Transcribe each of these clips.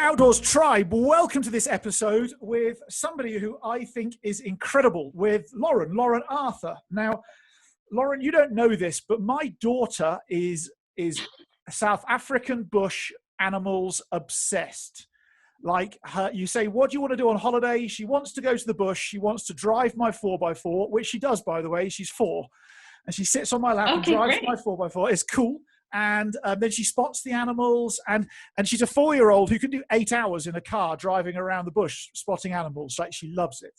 Outdoors Tribe, welcome to this episode with somebody who I think is incredible, with Lauren Arthur. Now, Lauren, you don't know this, but my daughter is South African bush animals obsessed. Like her, you say, what do you want to do on holiday? She wants to go to the bush. She wants to drive my 4x4, which she does, by the way. She's 4. And she sits on my lap and drives my 4x4. It's cool. And then she spots the animals. And she's a 4-year-old who can do 8 hours in a car driving around the bush, spotting animals. Like, she loves it.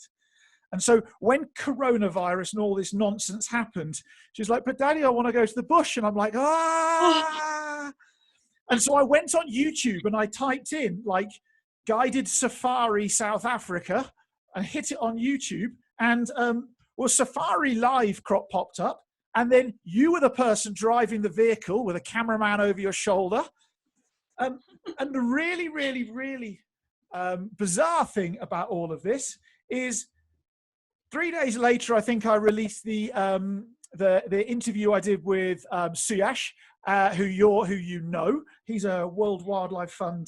And so when coronavirus and all this nonsense happened, she's like, but Daddy, I want to go to the bush. And I'm like, ah. And so I went on YouTube and I typed in, like, guided safari South Africa, and hit it on YouTube, and Safari Live popped up, and then you were the person driving the vehicle with a cameraman over your shoulder. And the really, really, really bizarre thing about all of this is 3 days later, I think I released the interview I did with Suyash, who you know. He's a World Wildlife Fund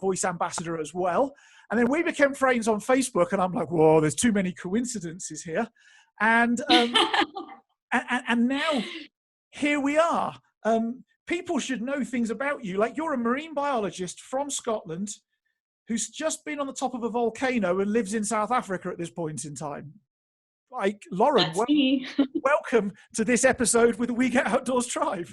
voice ambassador as well. And then we became friends on Facebook, and I'm like, whoa, there's too many coincidences here. And and now here we are. People should know things about you. Like, you're a marine biologist from Scotland who's just been on the top of a volcano and lives in South Africa at this point in time. Like, Lauren, welcome to this episode with the We Get Outdoors Tribe.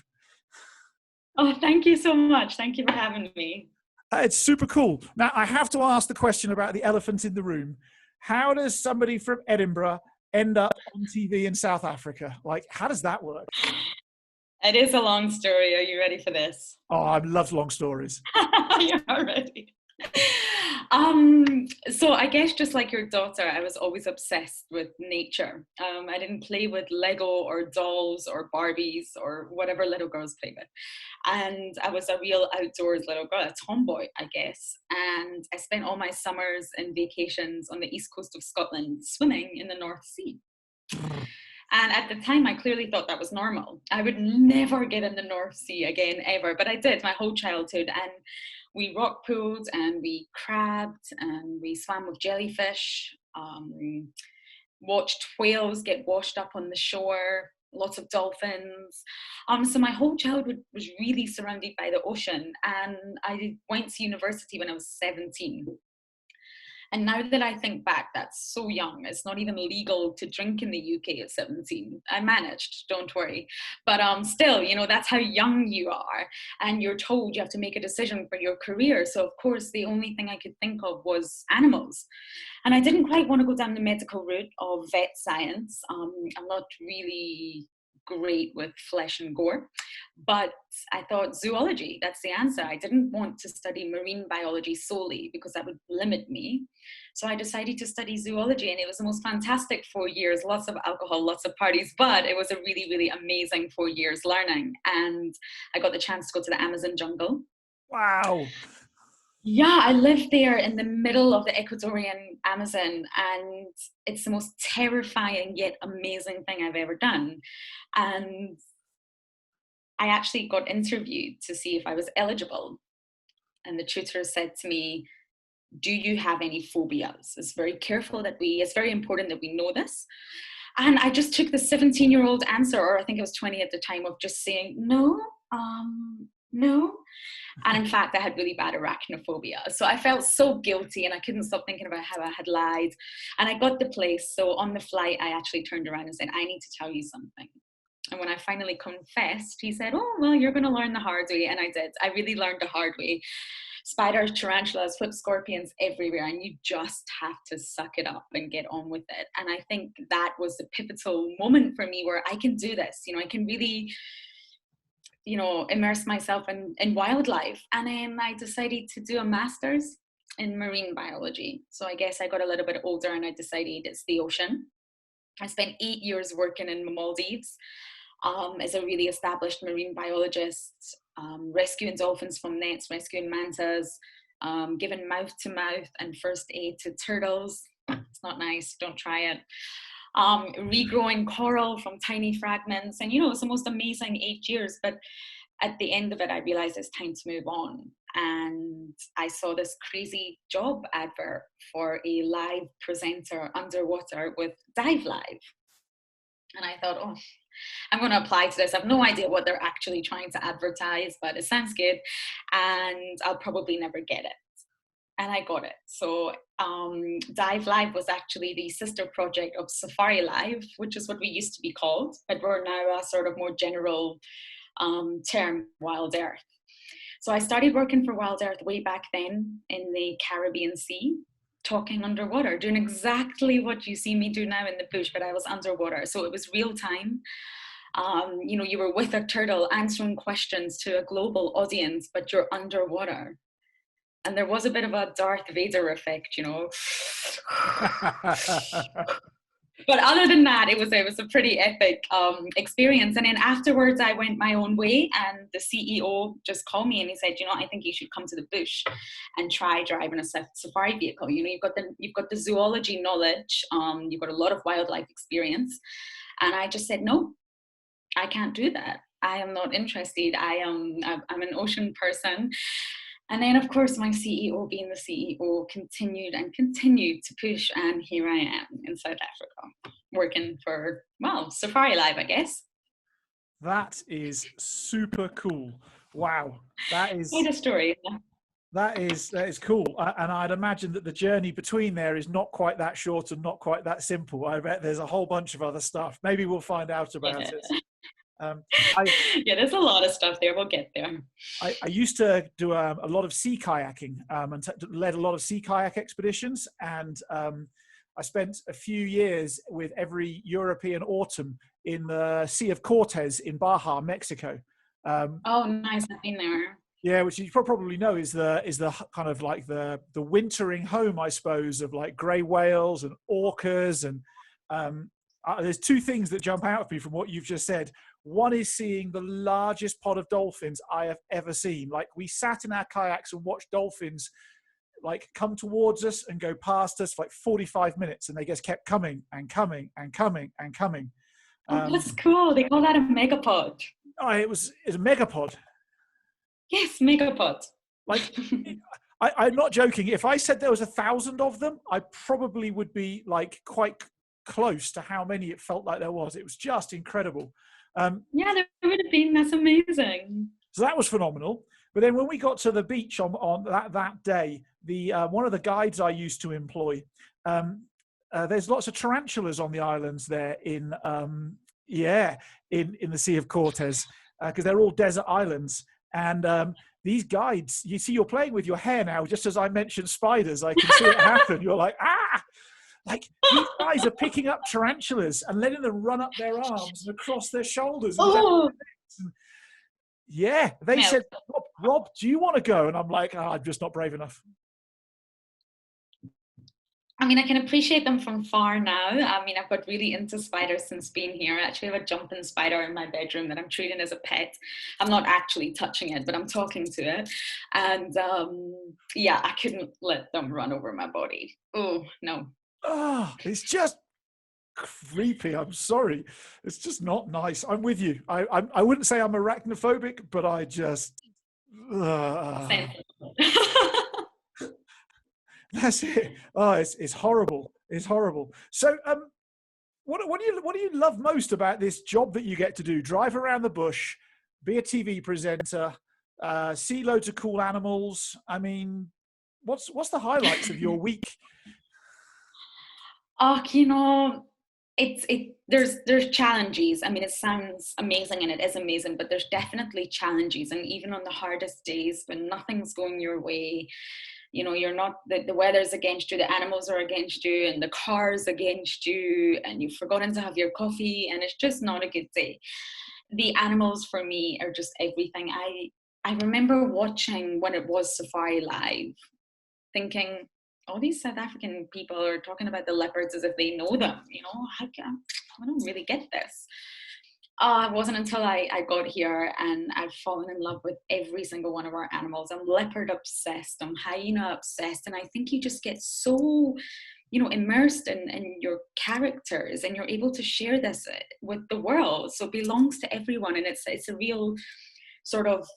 Oh, thank you so much. Thank you for having me. It's super cool. Now, I have to ask the question about the elephant in the room. How does somebody from Edinburgh end up on TV in South Africa? Like, how does that work? It is a long story. Are you ready for this? Oh, I love long stories. You're ready. So I guess just like your daughter, I was always obsessed with nature. I didn't play with Lego or dolls or Barbies or whatever little girls play with. And I was a real outdoors little girl, a tomboy, I guess. And I spent all my summers and vacations on the east coast of Scotland swimming in the North Sea. And at the time, I clearly thought that was normal. I would never get in the North Sea again, ever. But I did my whole childhood. And we rock pooled and we crabbed and we swam with jellyfish, watched whales get washed up on the shore, lots of dolphins. So my whole childhood was really surrounded by the ocean. And I went to university when I was 17. And now that I think back, that's so young. It's not even legal to drink in the UK at 17. I managed, don't worry. But still, you know, that's how young you are. And you're told you have to make a decision for your career. So, of course, the only thing I could think of was animals. And I didn't quite want to go down the medical route of vet science. I'm not really great with flesh and gore, but I thought zoology, that's the answer. I didn't want to study marine biology solely because that would limit me. So I decided to study zoology, and it was the most fantastic 4 years, lots of alcohol, lots of parties, but it was a really, really amazing 4 years learning. And I got the chance to go to the Amazon jungle. Wow. Yeah, I lived there in the middle of the Ecuadorian Amazon, and it's the most terrifying yet amazing thing I've ever done. And I actually got interviewed to see if I was eligible. And the tutor said to me, do you have any phobias? It's very important that we know this. And I just took the 17-year-old answer, or I think it was 20 at the time, of just saying, no. And in fact, I had really bad arachnophobia. So I felt so guilty, and I couldn't stop thinking about how I had lied. And I got the place. So on the flight, I actually turned around and said, I need to tell you something. And when I finally confessed, he said, oh, well, you're going to learn the hard way. And I did. I really learned the hard way. Spiders, tarantulas, whip scorpions everywhere. And you just have to suck it up and get on with it. And I think that was the pivotal moment for me where I can do this. You know, I can really, you know, immerse myself in wildlife. And then I decided to do a master's in marine biology. So I guess I got a little bit older and I decided it's the ocean. I spent 8 years working in the Maldives as a really established marine biologist, rescuing dolphins from nets, rescuing mantas, giving mouth-to-mouth and first aid to turtles. It's not nice, don't try it. Regrowing coral from tiny fragments. And, you know, it's the most amazing 8 years. But at the end of it, I realized it's time to move on. And I saw this crazy job advert for a live presenter underwater with Dive Live. And I thought, oh, I'm going to apply to this. I have no idea what they're actually trying to advertise, but it sounds good. And I'll probably never get it. And I got it. So Dive Live was actually the sister project of Safari Live, which is what we used to be called, but we're now a sort of more general term, WildEarth. So I started working for WildEarth way back then in the Caribbean Sea, talking underwater, doing exactly what you see me do now in the bush, but I was underwater. So it was real time. You know, you were with a turtle answering questions to a global audience, but you're underwater. And there was a bit of a Darth Vader effect, you know. But other than that, it was a pretty epic experience. And then afterwards, I went my own way, and the CEO just called me and he said, you know, I think you should come to the bush and try driving a safari vehicle. You know, you've got the zoology knowledge, you've got a lot of wildlife experience. And I just said, no, I can't do that. I am not interested. I'm an ocean person. And then, of course, my CEO, being the CEO, continued to push. And here I am in South Africa, working for, well, Safari Live, I guess. That is super cool. Wow. That is quite a story. That is cool. And I'd imagine that the journey between there is not quite that short and not quite that simple. I bet there's a whole bunch of other stuff. Maybe we'll find out about it. Yeah, there's a lot of stuff there. We'll get there. I used to do a lot of sea kayaking and led a lot of sea kayak expeditions. And I spent a few years with every European autumn in the Sea of Cortez in Baja, Mexico. Oh, nice. I've been there. Yeah, which you probably know is the kind of like the wintering home, I suppose, of like grey whales and orcas. And there's two things that jump out at me from what you've just said. One is seeing the largest pod of dolphins I have ever seen. Like, we sat in our kayaks and watched dolphins like come towards us and go past us for like 45 minutes, and they just kept coming and coming and coming and coming. Oh, that's cool. They call that a megapod. Oh, it was a megapod. Yes, megapod. Like, I'm not joking. If I said there was 1,000 of them, I probably would be like quite close to how many it felt like there was. It was just incredible. Yeah, there would have been. That's amazing. So that was phenomenal. But then when we got to the beach on that day, the one of the guides I used to employ, there's lots of tarantulas on the islands there in the Sea of Cortez, because they're all desert islands. And these guides, you see, you're playing with your hair now, just as I mentioned spiders. I can see it happen. You're like, ah! Like, these guys are picking up tarantulas and letting them run up their arms and across their shoulders. And down their necks. Yeah, they said, Rob, do you want to go? And I'm like, I'm just not brave enough. I mean, I can appreciate them from far now. I mean, I've got really into spiders since being here. I actually have a jumping spider in my bedroom that I'm treating as a pet. I'm not actually touching it, but I'm talking to it. And yeah, I couldn't let them run over my body. Oh, no. Oh, it's just creepy. I'm sorry. It's just not nice. I'm with you. I wouldn't say I'm arachnophobic, but I just... That's it. Oh, it's horrible. It's horrible. So, what do you love most about this job that you get to do? Drive around the bush, be a TV presenter, see loads of cool animals. I mean, what's the highlights of your week? Oh, you know, there's challenges. I mean, it sounds amazing and it is amazing, but there's definitely challenges. And even on the hardest days when nothing's going your way, you know, you're not, the weather's against you, the animals are against you, and the car's against you, and you've forgotten to have your coffee, and it's just not a good day. The animals for me are just everything. I remember watching when it was Safari Live, thinking, all these South African people are talking about the leopards as if they know them. You know, I don't really get this. It wasn't until I got here and I've fallen in love with every single one of our animals. I'm leopard obsessed, I'm hyena obsessed, and I think you just get so, you know, immersed in your characters, and you're able to share this with the world. So it belongs to everyone, and it's a real sort of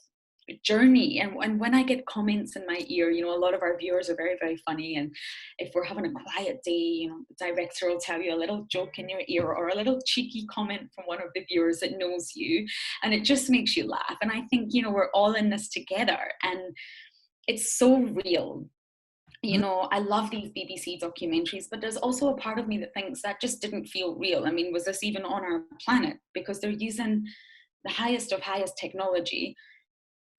journey. And when I get comments in my ear, you know, a lot of our viewers are very, very funny, and if we're having a quiet day, you know, the director will tell you a little joke in your ear or a little cheeky comment from one of the viewers that knows you, and it just makes you laugh. And I think, you know, we're all in this together, and it's so real. You know, I love these BBC documentaries, but there's also a part of me that thinks that just didn't feel real. I mean, was this even on our planet? Because they're using the highest of highest technology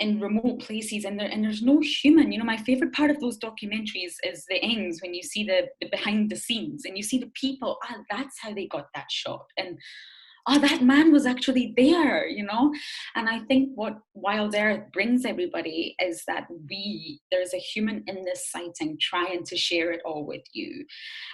in remote places, and there's no human. You know, my favorite part of those documentaries is the ends, when you see the behind the scenes and you see the people. That's how they got that shot, and that man was actually there, you know. And I think what WildEarth brings everybody is that there's a human in this sighting trying to share it all with you,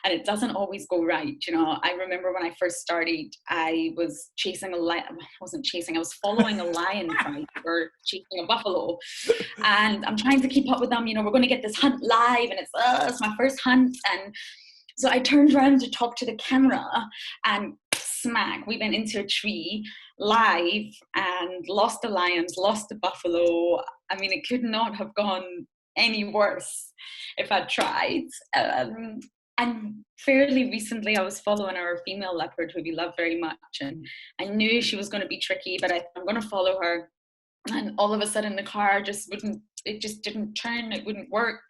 and it doesn't always go right. You know, I remember when I first started, I was chasing I was following a lion fight or chasing a buffalo, and I'm trying to keep up with them. You know, we're going to get this hunt live, and it's my first hunt. And so I turned around to talk to the camera, and smack, we went into a tree live and lost the lions, lost the buffalo. I mean, it could not have gone any worse if I'd tried. And fairly recently, I was following our female leopard, who we love very much, and I knew she was going to be tricky, but I'm going to follow her. And all of a sudden, the car just didn't turn, it wouldn't work.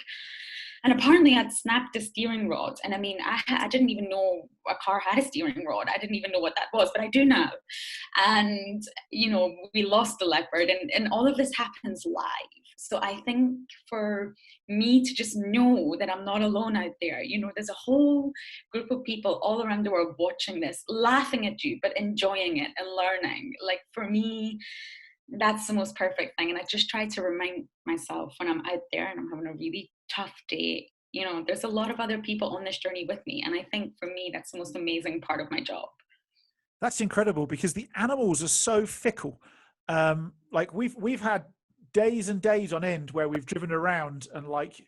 And apparently I'd snapped the steering rod. And I mean, I didn't even know a car had a steering rod. I didn't even know what that was, but I do now. And, you know, we lost the leopard, and all of this happens live. So I think for me to just know that I'm not alone out there, you know, there's a whole group of people all around the world watching this, laughing at you, but enjoying it and learning. Like, for me, that's the most perfect thing. And I just try to remind myself when I'm out there and I'm having a really tough day, you know, there's a lot of other people on this journey with me. And I think for me, that's the most amazing part of my job. That's incredible, because the animals are so fickle. Like we've had days and days on end where we've driven around, and like,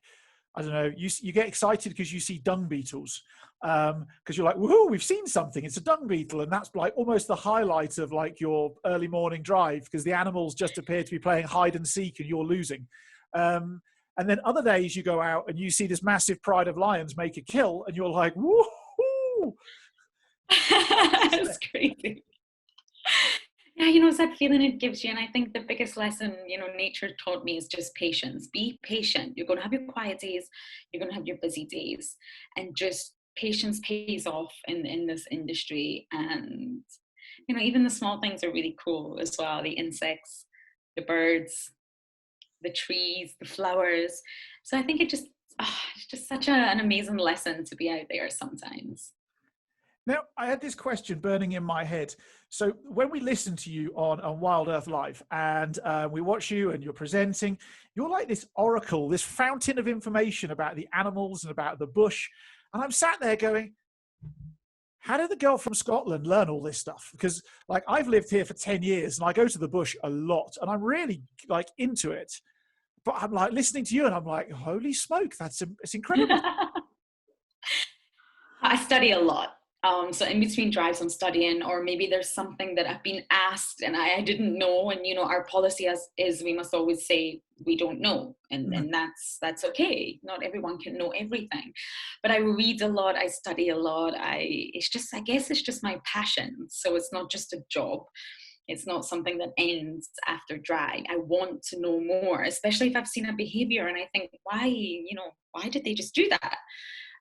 I don't know, you get excited because you see dung beetles, because you're like, woohoo, we've seen something, it's a dung beetle. And that's like almost the highlight of like your early morning drive, because the animals just appear to be playing hide and seek and you're losing. And then other days you go out and you see this massive pride of lions make a kill, and you're like, woohoo. It's crazy. Yeah, you know, it's that feeling it gives you. And I think the biggest lesson, you know, nature taught me is just patience. Be patient. You're going to have your quiet days, you're going to have your busy days, and just patience pays off in this industry. And, you know, even the small things are really cool as well. The insects, the birds, the trees, the flowers. So I think it's just such an amazing lesson to be out there sometimes. Now, I had this question burning in my head. So when we listen to you on WildEarth Live, and we watch you and you're presenting, you're like this oracle, this fountain of information about the animals and about the bush. And I'm sat there going, how did the girl from Scotland learn all this stuff? Because like, I've lived here for 10 years and I go to the bush a lot, and I'm really like into it. But I'm like listening to you and I'm like, holy smoke, it's incredible. I study a lot. So in between drives I'm studying, or maybe there's something that I've been asked and I didn't know. And, you know, our policy is we must always say we don't know. And that's okay. Not everyone can know everything. But I read a lot. I study a lot. I guess it's just my passion. So it's not just a job. It's not something that ends after drag. I want to know more, especially if I've seen a behavior and I think, why did they just do that?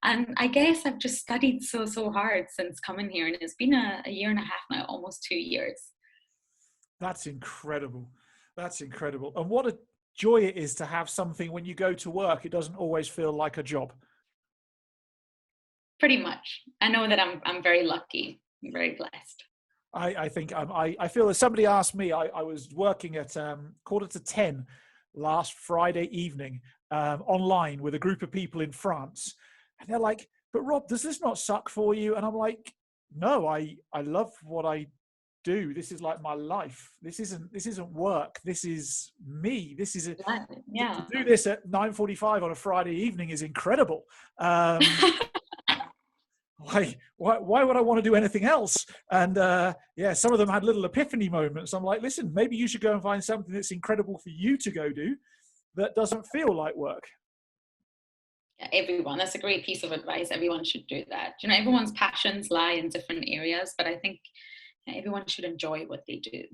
And I guess I've just studied so hard since coming here, and it's been a year and a half now, almost 2 years. That's incredible. That's incredible. And what a joy it is to have something when you go to work, it doesn't always feel like a job. Pretty much. I know that I'm very lucky. I'm very blessed. I think I feel as somebody asked me, I was working at 9:45 last Friday evening online with a group of people in France. And they're like, but Rob, does this not suck for you? And I'm like, no, I love what I do. This is like my life. This isn't work. This is me. This is it. Yeah. To do this at 9:45 on a Friday evening is incredible. why would I want to do anything else? And yeah, some of them had little epiphany moments. I'm like, listen, maybe you should go and find something that's incredible for you to go do that doesn't feel like work. Yeah, everyone, that's a great piece of advice. Everyone should do that. You know, everyone's passions lie in different areas, but I think everyone should enjoy what they do.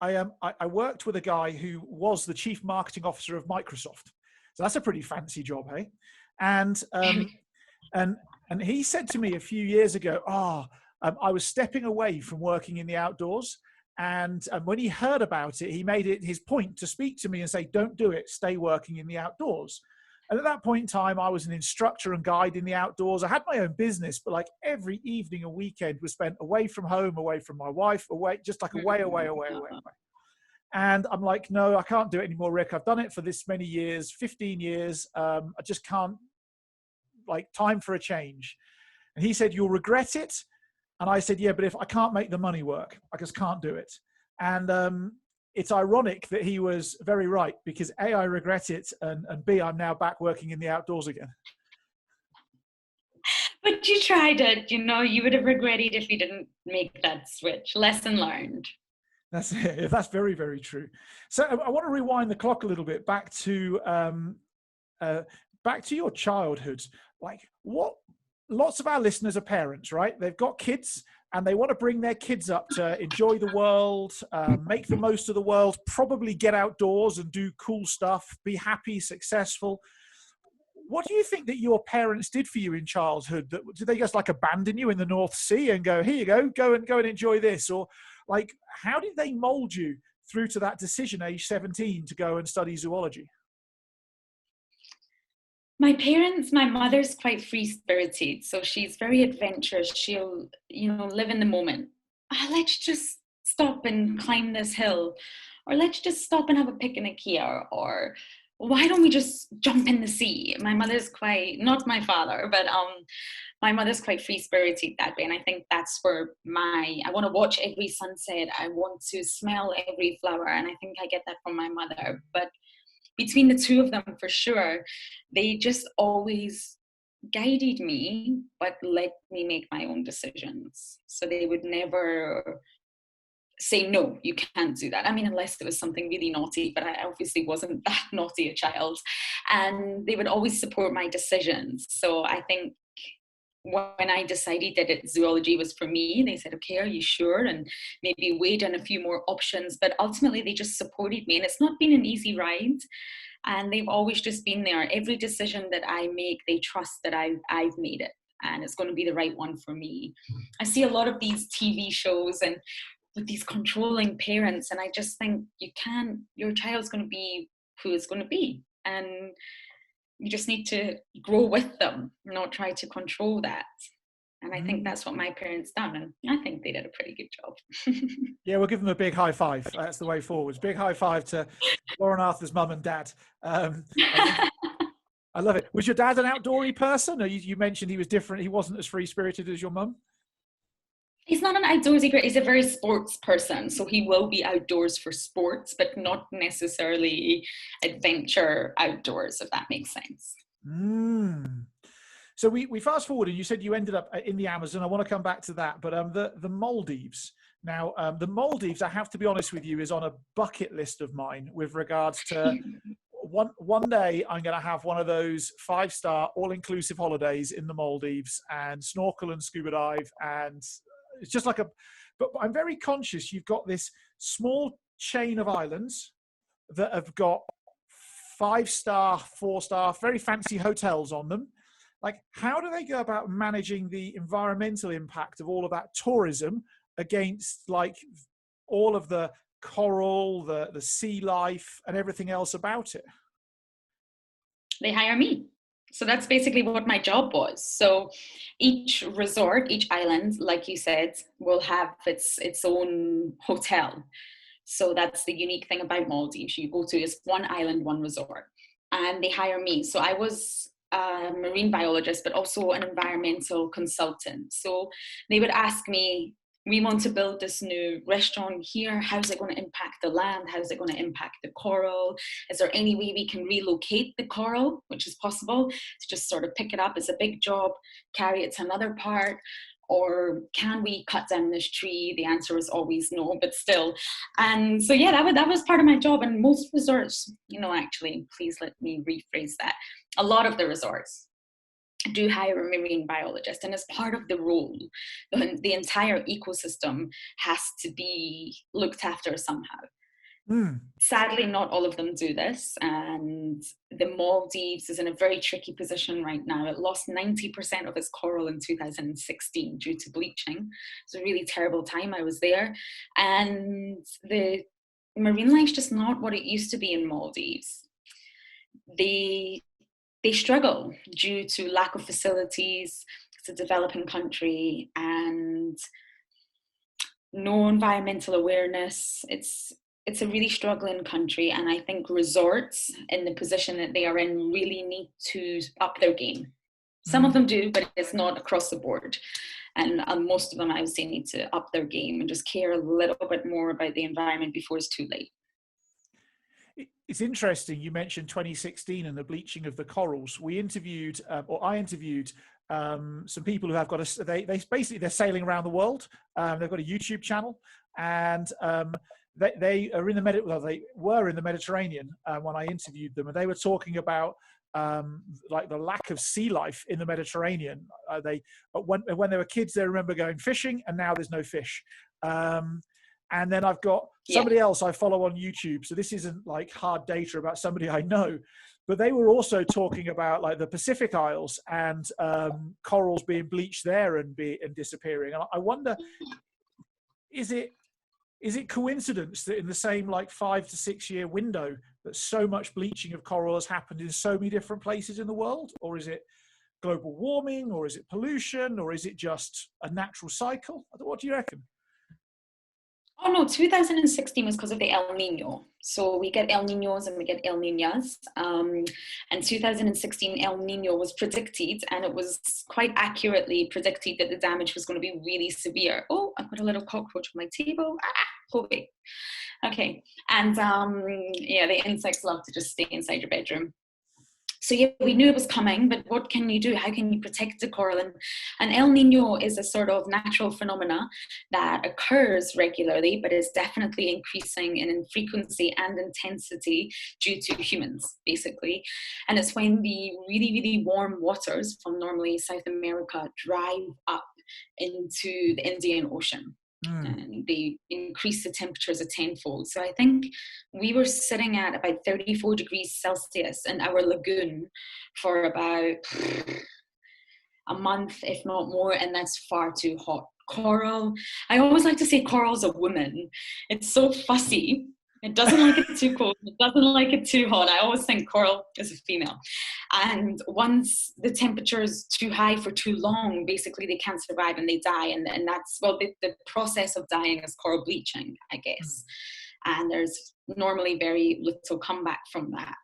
I worked with a guy who was the chief marketing officer of Microsoft. So that's a pretty fancy job, hey? And he said to me a few years ago, I was stepping away from working in the outdoors. And when he heard about it, he made it his point to speak to me and say, don't do it, stay working in the outdoors. And at that point in time, I was an instructor and guide in the outdoors. I had my own business, but like every evening and weekend was spent away from home, away from my wife, away. And I'm like, no, I can't do it anymore, Rick. I've done it for this many years, 15 years. I just can't, like, time for a change. And he said, you'll regret it. And I said, yeah, but if I can't make the money work, I just can't do it. And it's ironic that he was very right, because A, I regret it, and B, I'm now back working in the outdoors again. But you tried it, you know, you would have regretted if you didn't make that switch. Lesson learned. That's it. That's very, very true. So I want to rewind the clock a little bit back to your childhood. Like, lots of our listeners are parents, right? They've got kids and they want to bring their kids up to enjoy the world, make the most of the world, probably get outdoors and do cool stuff, be happy, successful. What do you think that your parents did for you in childhood? Did they just like abandon you in the North Sea and go, here you go and enjoy this? Or like, how did they mold you through to that decision, age 17, to go and study zoology? My mother's quite free-spirited, so she's very adventurous. She'll, live in the moment. Let's just stop and climb this hill, or let's just stop and have a picnic here, or why don't we just jump in the sea? My mother's quite, not my father, but my mother's quite free-spirited that way, and I think that's where I want to watch every sunset. I want to smell every flower, and I think I get that from my mother. But between the two of them, for sure, they just always guided me, but let me make my own decisions. So they would never say, no, you can't do that. I mean, unless it was something really naughty, but I obviously wasn't that naughty a child. And they would always support my decisions. So I think when I decided that zoology was for me, they said, okay, are you sure? And maybe weighed in a few more options, but ultimately they just supported me. And it's not been an easy ride. And they've always just been there. Every decision that I make, they trust that I've made it and it's going to be the right one for me. I see a lot of these TV shows and with these controlling parents, and I just think your child's going to be who it's going to be. And you just need to grow with them, not try to control that. And I think that's what my parents done. And I think they did a pretty good job. Yeah, we'll give them a big high five. That's the way forwards. Big high five to Lauren Arthur's mum and dad. I love it. Was your dad an outdoorsy person? Or you mentioned he was different. He wasn't as free-spirited as your mum? He's not an outdoorsy person. He's a very sports person. So he will be outdoors for sports, but not necessarily adventure outdoors, if that makes sense. So we fast forward, and you said you ended up in the Amazon. I want to come back to that. But the Maldives. Now, the Maldives, I have to be honest with you, is on a bucket list of mine with regards to one day I'm going to have one of those 5-star all-inclusive holidays in the Maldives and snorkel and scuba dive, and it's just like but I'm very conscious you've got this small chain of islands that have got 5-star, 4-star, very fancy hotels on them. Like, how do they go about managing the environmental impact of all of that tourism against like all of the coral, the sea life and everything else about it? They hire me. So that's basically what my job was. So each resort, each island, like you said, will have its own hotel. So that's the unique thing about Maldives. You go to is one island, one resort, and they hire me. So I was a marine biologist, but also an environmental consultant. So they would ask me, we want to build this new restaurant here. How's it going to impact the land? How's it going to impact the coral? Is there any way we can relocate the coral, which is possible, to just sort of pick it up as a big job, carry it to another part? Or can we cut down this tree? The answer is always no, but still. And so, yeah, that was part of my job. And most resorts, actually, please let me rephrase that. A lot of the resorts do hire a marine biologist, and as part of the role, the entire ecosystem has to be looked after somehow. Sadly, not all of them do this, and the Maldives is in a very tricky position right now. It lost 90% of its coral in 2016 due to bleaching. It's a really terrible time. I was there, and the marine life's just not what it used to be in Maldives. They struggle due to lack of facilities. It's a developing country and no environmental awareness. It's a really struggling country, and I think resorts in the position that they are in really need to up their game. Some of them do, but it's not across the board. And most of them, I would say, need to up their game and just care a little bit more about the environment before it's too late. It's interesting you mentioned 2016 and the bleaching of the corals. I interviewed some people who have got they're sailing around the world. They've got a YouTube channel, and they were in the Mediterranean when I interviewed them, and they were talking about like the lack of sea life in the Mediterranean. When they were kids, they remember going fishing, and now there's no fish. And then I've got somebody else I follow on YouTube. So this isn't like hard data about somebody I know, but they were also talking about like the Pacific Isles and corals being bleached there and disappearing. And I wonder, is it coincidence that in the same like 5 to 6 year window that so much bleaching of coral has happened in so many different places in the world? Or is it global warming, or is it pollution, or is it just a natural cycle? What do you reckon? Oh no, 2016 was because of the El Nino. So we get El Ninos and we get El Niñas. And 2016 El Nino was predicted, and it was quite accurately predicted that the damage was going to be really severe. Oh, I've got a little cockroach on my table. Hobby. Okay. And the insects love to just stay inside your bedroom. So yeah, we knew it was coming, but what can you do? How can you protect the coral? And El Nino is a sort of natural phenomena that occurs regularly, but is definitely increasing in frequency and intensity due to humans, basically. And it's when the really, really warm waters from normally South America drive up into the Indian Ocean. And they increase the temperatures a tenfold. So I think we were sitting at about 34 degrees Celsius in our lagoon for about a month, if not more, and that's far too hot. Coral, I always like to say coral's a woman. It's so fussy. It doesn't like it too cold. It doesn't like it too hot. I always think coral is a female. And once the temperature is too high for too long, basically they can't survive and they die. And that's, well, the process of dying is coral bleaching, I guess. And there's normally very little comeback from that.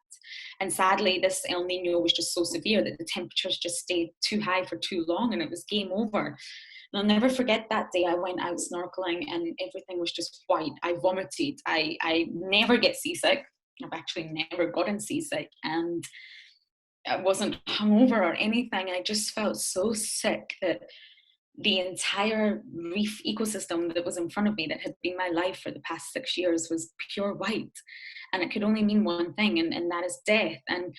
And sadly, this El Nino was just so severe that the temperatures just stayed too high for too long, and it was game over. And I'll never forget that day I went out snorkeling and everything was just white. I vomited. I never get seasick. I've actually never gotten seasick, and I wasn't hungover or anything. I just felt so sick that the entire reef ecosystem that was in front of me, that had been my life for the past 6 years, was pure white. And it could only mean one thing, and that is death. And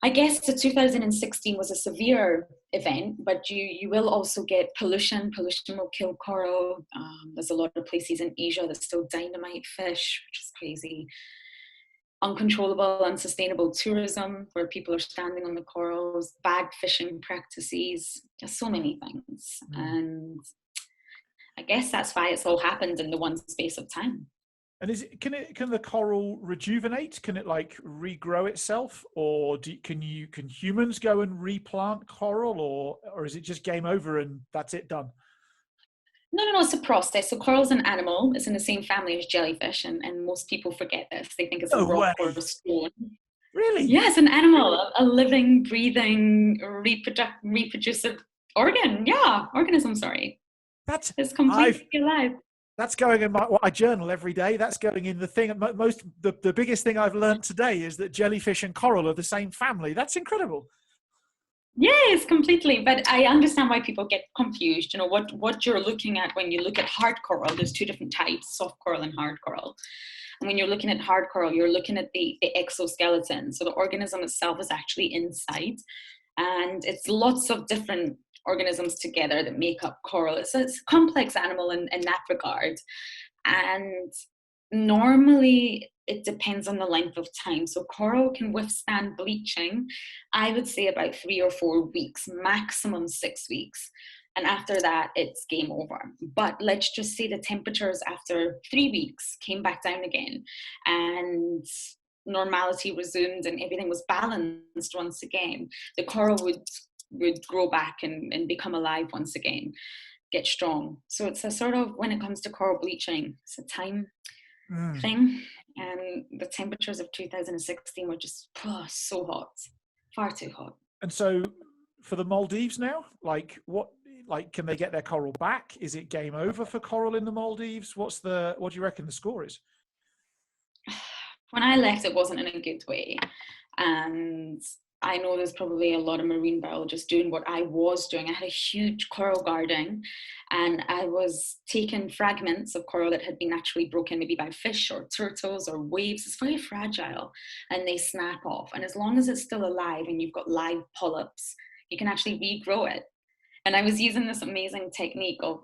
I guess the 2016 was a severe event, but you will also get pollution. Pollution will kill coral. There's a lot of places in Asia that still dynamite fish, which is crazy. Uncontrollable, unsustainable tourism, where people are standing on the corals, bad fishing practices, just so many things. And I guess that's why it's all happened in the one space of time. And can the coral rejuvenate? Can it like regrow itself, or can humans go and replant coral, or is it just game over and that's it, done? No, it's a process. So coral's an animal. It's in the same family as jellyfish, and most people forget this. They think it's a rock or a stone. Really? Yeah, it's an animal, a living, breathing, reproducive organism, sorry. It's completely alive. That's going in I journal every day. That's going in the thing. The biggest thing I've learned today is that jellyfish and coral are the same family. That's incredible. Yes, completely. But I understand why people get confused. You know, what you're looking at when you look at hard coral, there's two different types, soft coral and hard coral. And when you're looking at hard coral, you're looking at the exoskeleton. So the organism itself is actually inside. And it's lots of different organisms together that make up coral. It's a complex animal in that regard. And normally it depends on the length of time. So coral can withstand bleaching, I would say about 3 or 4 weeks, maximum 6 weeks. And after that, it's game over. But let's just say the temperatures after 3 weeks came back down again and normality resumed and everything was balanced once again. The coral would grow back and become alive once again, get strong. So it's a sort of, when it comes to coral bleaching, it's a time thing. And the temperatures of 2016 were just so hot, far too hot. And so for the Maldives now, can they get their coral back? Is it game over for coral in the Maldives? What do you reckon the score is? When I left, it wasn't in a good way. And I know there's probably a lot of marine biologists doing what I was doing. I had a huge coral garden and I was taking fragments of coral that had been naturally broken maybe by fish or turtles or waves. It's very fragile and they snap off. And as long as it's still alive and you've got live polyps, you can actually regrow it. And I was using this amazing technique of,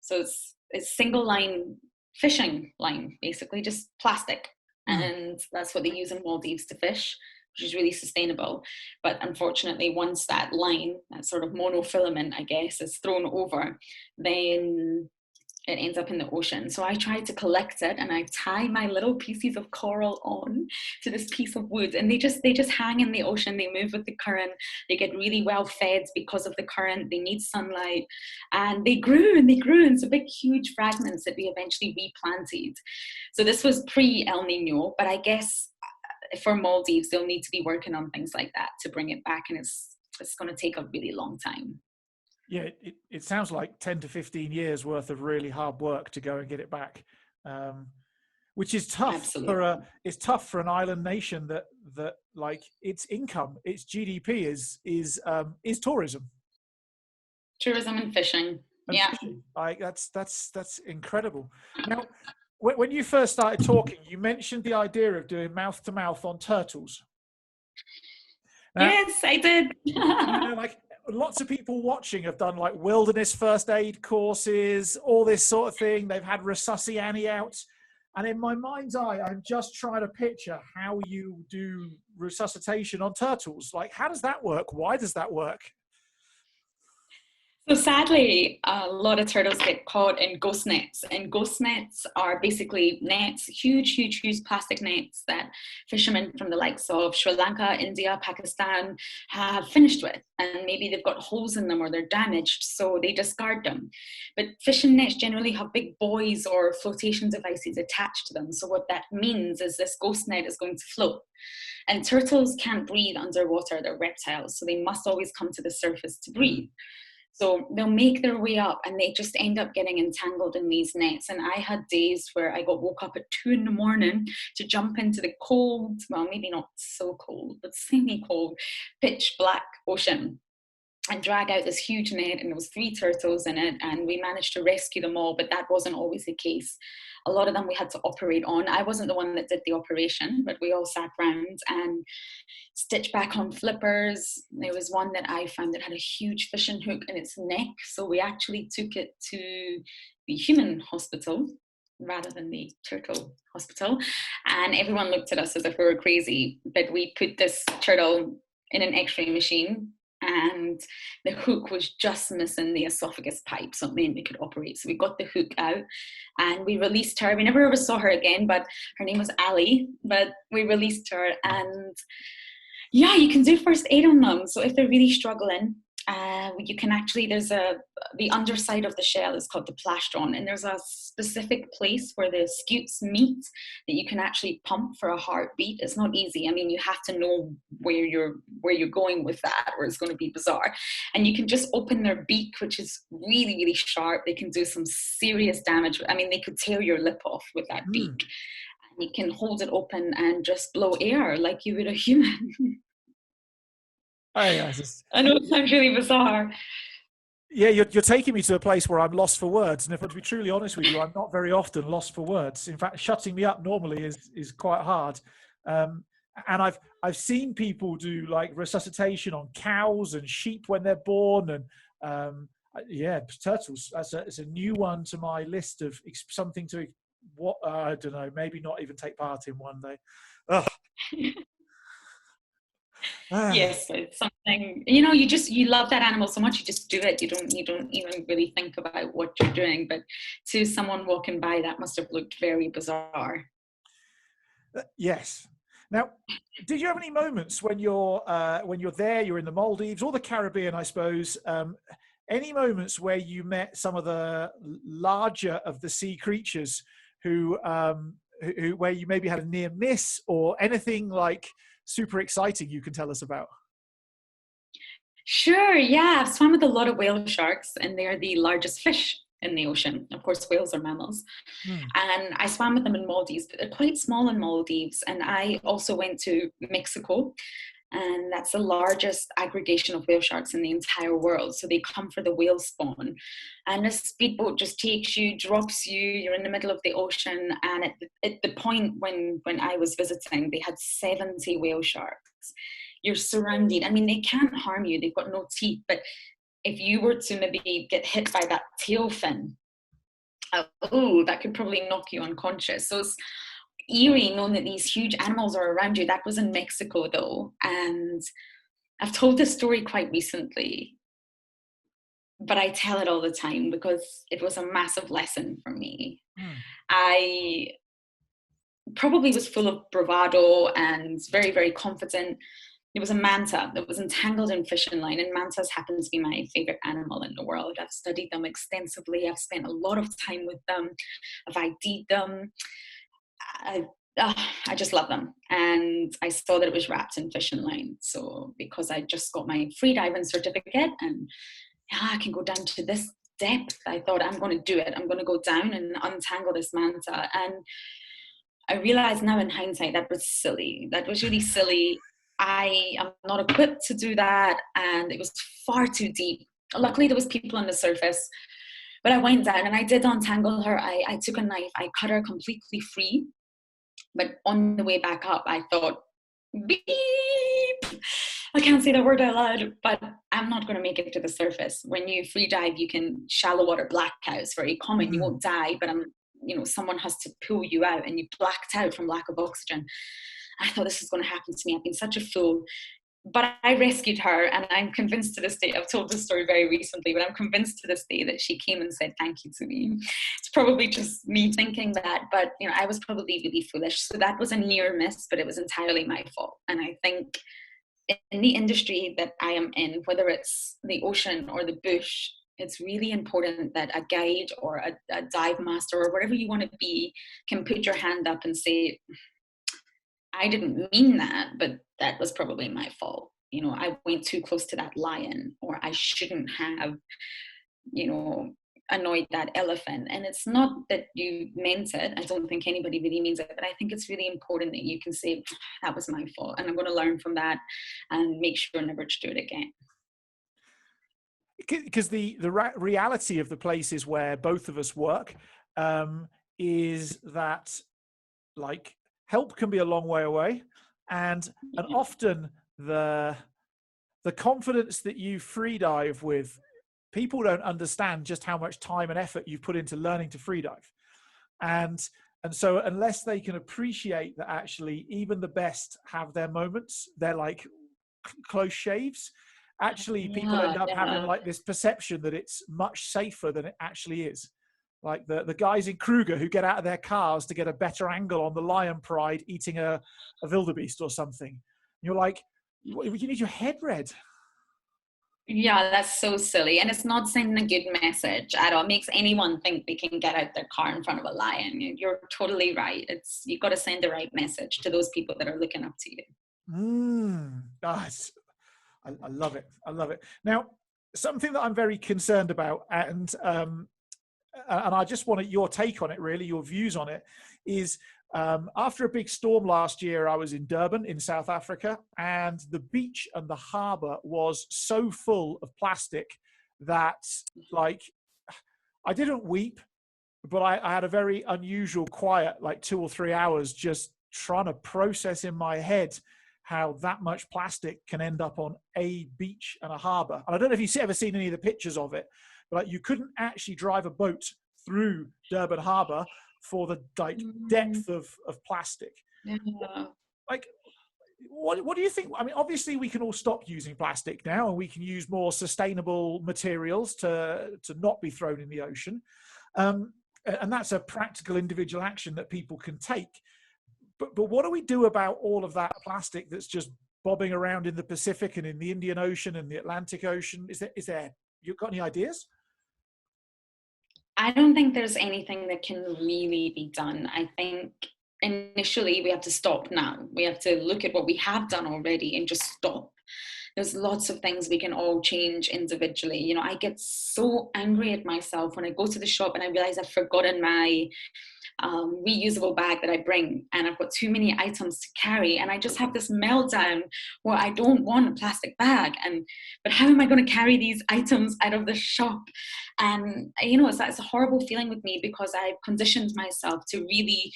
so it's single line fishing line, basically just plastic. And that's what they use in Maldives to fish, which is really sustainable. But unfortunately, once that line, that sort of monofilament, I guess, is thrown over, then it ends up in the ocean. So I try to collect it and I tie my little pieces of coral on to this piece of wood, and they just hang in the ocean. They move with the current. They get really well fed because of the current. They need sunlight, and they grew and they grew into big, huge fragments that we eventually replanted. So this was pre-El Nino, but I guess for Maldives, they'll need to be working on things like that to bring it back, and it's going to take a really long time. Yeah, it sounds like 10 to 15 years worth of really hard work to go and get it back, which is tough. Absolutely. It's tough for an island nation that like its income, its GDP is tourism. Tourism and fishing. Fishing. Like that's incredible. Now, when you first started talking, you mentioned the idea of doing mouth to mouth on turtles. Now, yes, I did. Like lots of people watching have done like wilderness first aid courses, all this sort of thing. They've had Resusciani out. And in my mind's eye, I'm just trying to picture how you do resuscitation on turtles. Like, how does that work? Why does that work? So sadly, a lot of turtles get caught in ghost nets, and ghost nets are basically nets, huge plastic nets that fishermen from the likes of Sri Lanka, India, Pakistan have finished with, and maybe they've got holes in them or they're damaged, so they discard them. But fishing nets generally have big buoys or flotation devices attached to them, so what that means is this ghost net is going to float. And turtles can't breathe underwater, they're reptiles, so they must always come to the surface to breathe. So they'll make their way up and they just end up getting entangled in these nets. And I had days where I got woke up at 2 a.m. to jump into the cold, well, maybe not so cold, but semi-cold, pitch black ocean and drag out this huge net, and there was 3 turtles in it, and we managed to rescue them all, but that wasn't always the case. A lot of them we had to operate on. I wasn't the one that did the operation, but we all sat round and stitched back on flippers. There was one that I found that had a huge fishing hook in its neck, so we actually took it to the human hospital rather than the turtle hospital, and everyone looked at us as if we were crazy, but we put this turtle in an x-ray machine, and the hook was just missing the esophagus pipe, so it meant we could operate. So we got the hook out and we released her. We never ever saw her again, but her name was Ali, but we released her. And yeah, you can do first aid on them. So if they're really struggling, you can actually, the underside of the shell is called the plastron, and there's a specific place where the scutes meet that you can actually pump for a heartbeat. It's not easy. I mean, you have to know where you're going with that, or it's going to be bizarre. And you can just open their beak, which is really, really sharp. They can do some serious damage. I mean, they could tear your lip off with that beak. And you can hold it open and just blow air like you would a human. Oh, yeah, I know it sounds really bizarre. Yeah, you're taking me to a place where I'm lost for words. And if I'm to be truly honest with you, I'm not very often lost for words. In fact, shutting me up normally is quite hard. And I've seen people do like resuscitation on cows and sheep when they're born. And yeah, turtles. It's a new one to my list of something to, I don't know, maybe not even take part in one day. Yes, it's something, you love that animal so much, you just do it. You don't even really think about what you're doing. But to someone walking by, that must have looked very bizarre. Yes. Now, did you have any moments when you're there, you're in the Maldives or the Caribbean, I suppose, any moments where you met some of the larger of the sea creatures who where you maybe had a near miss or anything like super exciting you can tell us about? Sure, yeah. I've swam with a lot of whale sharks, and they're the largest fish in the ocean. Of course, whales are mammals. And I swam with them in Maldives, but they're quite small in Maldives. And I also went to Mexico, and that's the largest aggregation of whale sharks in the entire world. So they come for the whale spawn. And a speedboat just takes you, drops you, you're in the middle of the ocean. And at the point when I was visiting, they had 70 whale sharks. You're surrounded. I mean, they can't harm you. They've got no teeth. But if you were to maybe get hit by that tail fin, that could probably knock you unconscious. So it's eerie knowing that these huge animals are around you. That was in Mexico though, and I've told this story quite recently, but I tell it all the time because it was a massive lesson for me. I probably was full of bravado and very, very confident. There was a manta that was entangled in fishing line, and mantas happen to be my favorite animal in the world. I've studied them extensively. I've spent a lot of time with them. I've ID'd them. I just love them. And I saw that it was wrapped in fishing line. So because I just got my free diving certificate and I can go down to this depth, I thought I'm going to do it. I'm going to go down and untangle this manta. And I realize now in hindsight, that was silly. That was really silly. I am not equipped to do that. And it was far too deep. Luckily, there was people on the surface. But I went down and I did untangle her. I took a knife. I cut her completely free. But on the way back up, I thought, beep. I can't say the word out loud, but I'm not going to make it to the surface. When you free dive, you can shallow water blackout. It's very common. You won't die, but someone has to pull you out and you blacked out from lack of oxygen. I thought this is going to happen to me. I've been such a fool. But I rescued her, and I'm convinced to this day, I've told this story very recently, but I'm convinced to this day that she came and said thank you to me. It's probably just me thinking that, but I was probably really foolish. So that was a near miss, but it was entirely my fault. And I think in the industry that I am in, whether it's the ocean or the bush, it's really important that a guide or a dive master or whatever you want to be can put your hand up and say, I didn't mean that, but that was probably my fault. I went too close to that lion, or I shouldn't have, annoyed that elephant. And it's not that you meant it. I don't think anybody really means it, but I think it's really important that you can say, that was my fault, and I'm going to learn from that and make sure never to do it again. Because the reality of the places where both of us work is that, like, help can be a long way away, and often the confidence that you free dive with, people don't understand just how much time and effort you've put into learning to free dive, and so unless they can appreciate that actually even the best have their moments, they're like close shaves. Actually, people end up having like this perception that it's much safer than it actually is. Like the guys in Kruger who get out of their cars to get a better angle on the lion pride eating a wildebeest or something. You're like, you need your head read. Yeah, that's so silly. And it's not sending a good message at all. It makes anyone think they can get out their car in front of a lion. You're totally right. You've got to send the right message to those people that are looking up to you. I love it. I love it. Now, something that I'm very concerned about, and I just wanted your take on it, really, your views on it, is after a big storm last year, I was in Durban in South Africa, and the beach and the harbour was so full of plastic that, like, I didn't weep, but I had a very unusual quiet, like 2 or 3 hours, just trying to process in my head how that much plastic can end up on a beach and a harbour. And I don't know if you've ever seen any of the pictures of it, but like, you couldn't actually drive a boat through Durban harbour for the depth of plastic. Yeah. Like, what do you think? I mean, obviously we can all stop using plastic now, and we can use more sustainable materials to not be thrown in the ocean. And that's a practical individual action that people can take. But what do we do about all of that plastic that's just bobbing around in the Pacific and in the Indian Ocean and the Atlantic Ocean? Is there you got any ideas? I don't think there's anything that can really be done. I think initially we have to stop now. We have to look at what we have done already and just stop. There's lots of things we can all change individually. You know, I get so angry at myself when I go to the shop and I realize I've forgotten my reusable bag that I bring, and I've got too many items to carry, and I just have this meltdown where I don't want a plastic bag, but how am I going to carry these items out of the shop? And you know, it's a horrible feeling with me, because I've conditioned myself to really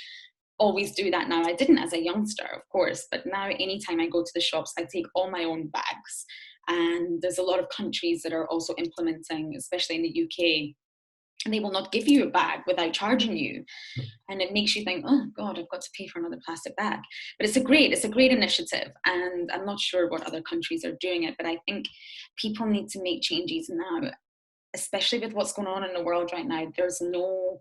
always do that now. I didn't as a youngster, of course, but now anytime I go to the shops, I take all my own bags. And there's a lot of countries that are also implementing, especially in the UK, and they will not give you a bag without charging you. And it makes you think, oh God, I've got to pay for another plastic bag. But it's a great initiative. And I'm not sure what other countries are doing it, but I think people need to make changes now, especially with what's going on in the world right now. There's no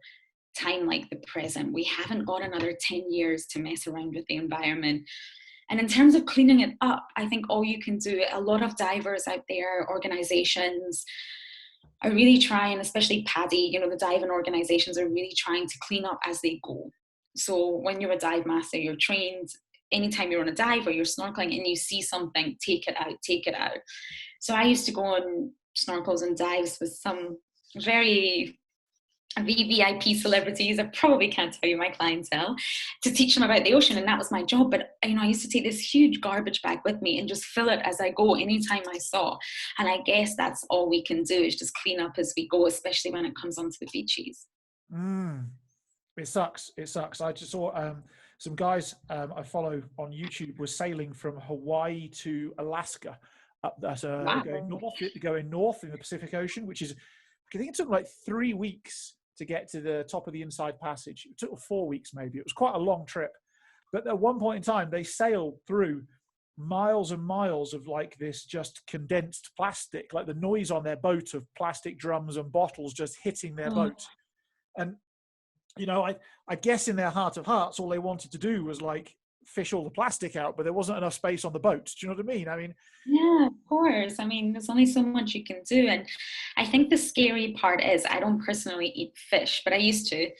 time like the present. We haven't got another 10 years to mess around with the environment. And in terms of cleaning it up, I think all you can do, a lot of divers out there, organizations, are really trying, especially PADI, you know, the diving organizations are really trying to clean up as they go. So when you're a dive master, you're trained, anytime you're on a dive or you're snorkeling and you see something, take it out. So I used to go on snorkels and dives with some very VVIP celebrities. I probably can't tell you my clientele, to teach them about the ocean, and that was my job. But you know, I used to take this huge garbage bag with me and just fill it as I go anytime I saw. And I guess that's all we can do, is just clean up as we go, especially when it comes onto the beaches. It sucks. I just saw some guys I follow on YouTube were sailing from Hawaii to Alaska, up that Wow. going north in the Pacific Ocean, which is, I think it took like 3 weeks to get to the top of the Inside Passage. It took 4 weeks, maybe. It was quite a long trip. But at one point in time, they sailed through miles and miles of like this just condensed plastic, like the noise on their boat of plastic drums and bottles just hitting their boat. And, you know, I guess in their heart of hearts, all they wanted to do was like fish all the plastic out, but there wasn't enough space on the boat. Do you know what I mean? I mean, yeah, of course. I mean, there's only so much you can do. And I think the scary part is, I don't personally eat fish, but I used to.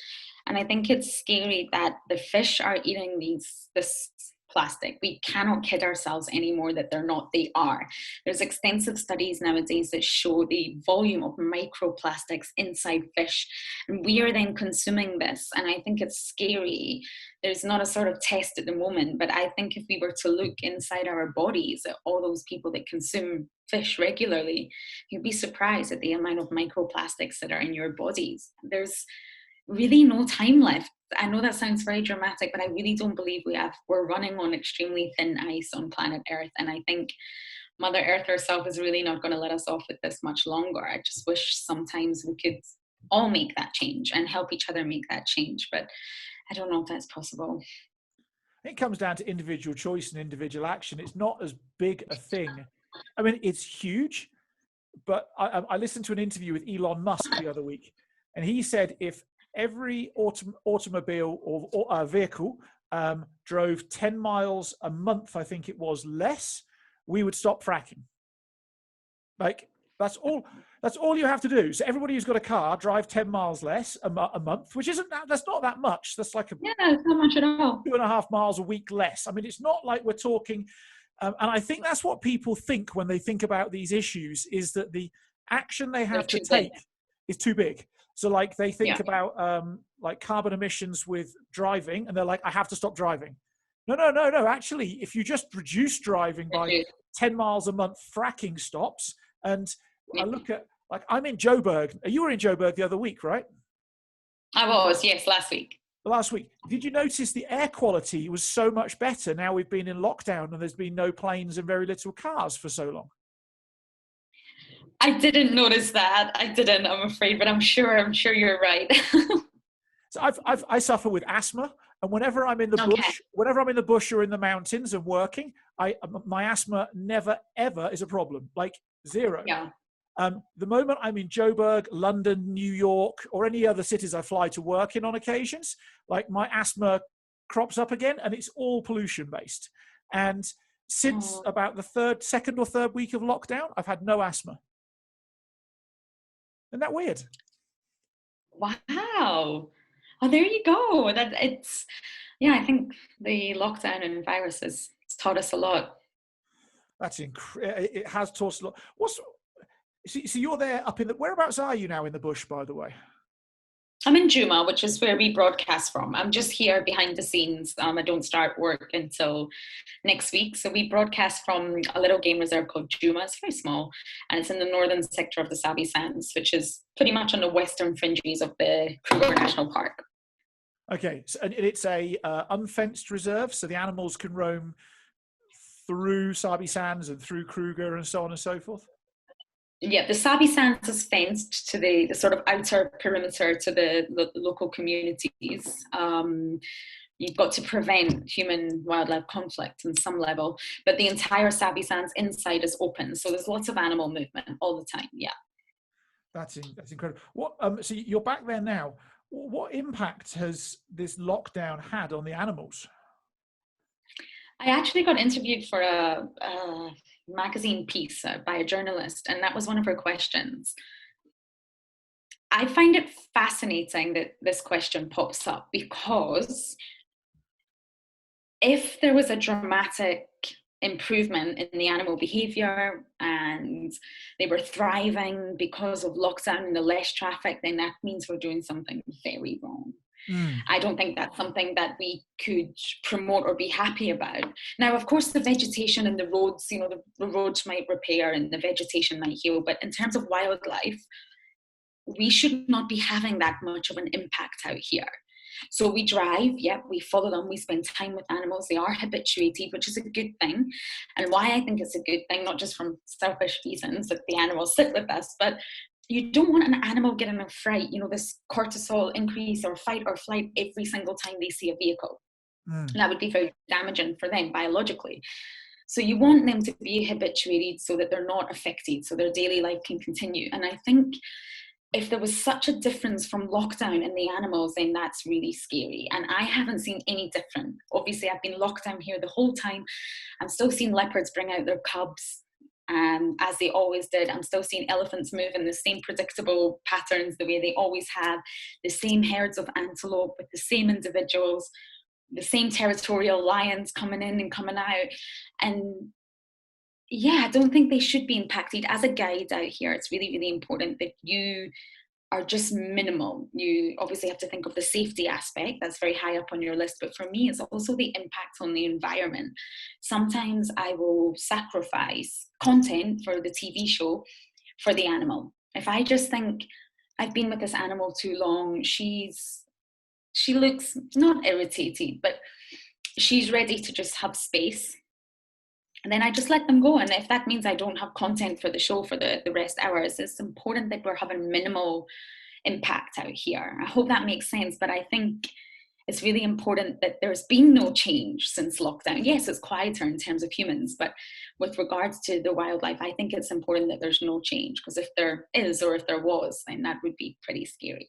And I think it's scary that the fish are eating this plastic. We cannot kid ourselves anymore that they are. There's extensive studies nowadays that show the volume of microplastics inside fish, and we are then consuming this. And I think it's scary. There's not a sort of test at the moment, but I think if we were to look inside our bodies at all those people that consume fish regularly, you'd be surprised at the amount of microplastics that are in your bodies. There's really no time left. I know that sounds very dramatic, but I really don't believe we're running on extremely thin ice on planet Earth. And I think Mother Earth herself is really not going to let us off with this much longer. I just wish sometimes we could all make that change and help each other make that change. But I don't know if that's possible. it comes down to individual choice and individual action. It's not as big a thing. I mean, it's huge, but I listened to an interview with Elon Musk the other week, and he said if every automobile or vehicle drove 10 miles a month, I think it was, less, we would stop fracking. Like, That's all you have to do. So everybody who's got a car, drive 10 miles less a month, which that's not that much. That's like it's not much at all. 2.5 miles a week less. I mean, it's not like we're talking, and I think that's what people think when they think about these issues, is that the action they have to take is too big. So like they think about like carbon emissions with driving, and they're like, I have to stop driving. No. Actually, if you just reduce driving by 10 miles a month, fracking stops. And I look at, like, I'm in Joburg. You were in Joburg the other week, right? I was, yes, last week. Last week. Did you notice the air quality was so much better now we've been in lockdown and there's been no planes and very little cars for so long? I didn't notice that. I didn't, I'm afraid, but I'm sure you're right. So I suffer with asthma, and whenever I'm in the bush or in the mountains and working, my asthma never ever is a problem. Like zero. Yeah. The moment I'm in Joburg, London, New York, or any other cities I fly to work in on occasions, like my asthma crops up again, and it's all pollution based. And since about the second or third week of lockdown, I've had no asthma. Isn't that weird? Wow. Oh, there you go. I think the lockdown and virus has taught us a lot. That's it has taught us a lot. So you're there up in whereabouts are you now in the bush, by the way? I'm in Juma, which is where we broadcast from. I'm just here behind the scenes. I don't start work until next week. So we broadcast from a little game reserve called Juma. It's very small, and it's in the northern sector of the Sabi Sands, which is pretty much on the western fringes of the Kruger National Park. Okay, so, and it's a unfenced reserve, so the animals can roam through Sabi Sands and through Kruger and so on and so forth? Yeah, the Sabi Sands is fenced to the sort of outer perimeter to the local communities. You've got to prevent human-wildlife conflict on some level, but the entire Sabi Sands inside is open, so there's lots of animal movement all the time. Yeah, that's incredible. What? So you're back there now. What impact has this lockdown had on the animals? I actually got interviewed for a magazine piece by a journalist, and that was one of her questions. I find it fascinating that this question pops up, because if there was a dramatic improvement in the animal behavior and they were thriving because of lockdown and the less traffic, then that means we're doing something very wrong. I don't think that's something that we could promote or be happy about. Now, of course, the vegetation and the roads, the roads might repair and the vegetation might heal, but in terms of wildlife, we should not be having that much of an impact out here. So we drive, we follow them, we spend time with animals, they are habituated, which is a good thing. And why I think it's a good thing, not just from selfish reasons that the animals sit with us, but you don't want an animal getting a fright, this cortisol increase or fight or flight every single time they see a vehicle. That would be very damaging for them biologically. So you want them to be habituated so that they're not affected, so their daily life can continue. And I think if there was such a difference from lockdown in the animals, then that's really scary. And I haven't seen any different. Obviously, I've been locked down here the whole time. I'm still seeing leopards bring out their cubs, as they always did. I'm still seeing elephants move in the same predictable patterns, the way they always have, the same herds of antelope with the same individuals, the same territorial lions coming in and coming out. And I don't think they should be impacted. As a guide out here, it's really, really important that you are just minimal. You obviously have to think of the safety aspect. That's very high up on your list. But for me, it's also the impact on the environment. Sometimes I will sacrifice content for the TV show for the animal. If I just think I've been with this animal too long, she looks not irritated, but she's ready to just have space. And then I just let them go. And if that means I don't have content for the show for the rest hours, it's important that we're having minimal impact out here. I hope that makes sense. But I think it's really important that there's been no change since lockdown. Yes, it's quieter in terms of humans, but with regards to the wildlife, I think it's important that there's no change, because if there is, or if there was, then that would be pretty scary.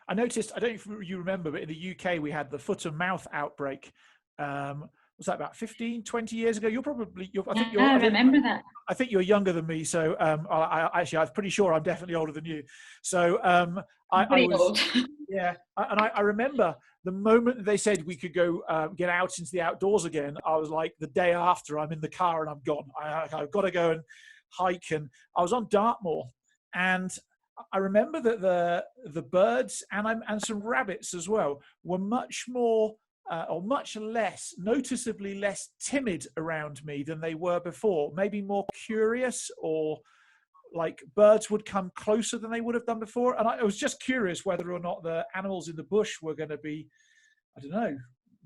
I noticed, I don't know if you remember, but in the UK, we had the foot and mouth outbreak. was that about 15, 20 years ago? I remember that. I think you're younger than me. So I'm pretty sure I'm definitely older than you. So I was, old. yeah. And I remember the moment that they said we could go get out into the outdoors again, I was like, the day after, I'm in the car and I'm gone. I've got to go and hike. And I was on Dartmoor, and I remember that the birds and some rabbits as well were much more or much less, noticeably less timid around me than they were before. Maybe more curious, or like birds would come closer than they would have done before. And I was just curious whether or not the animals in the bush were going to be, I don't know,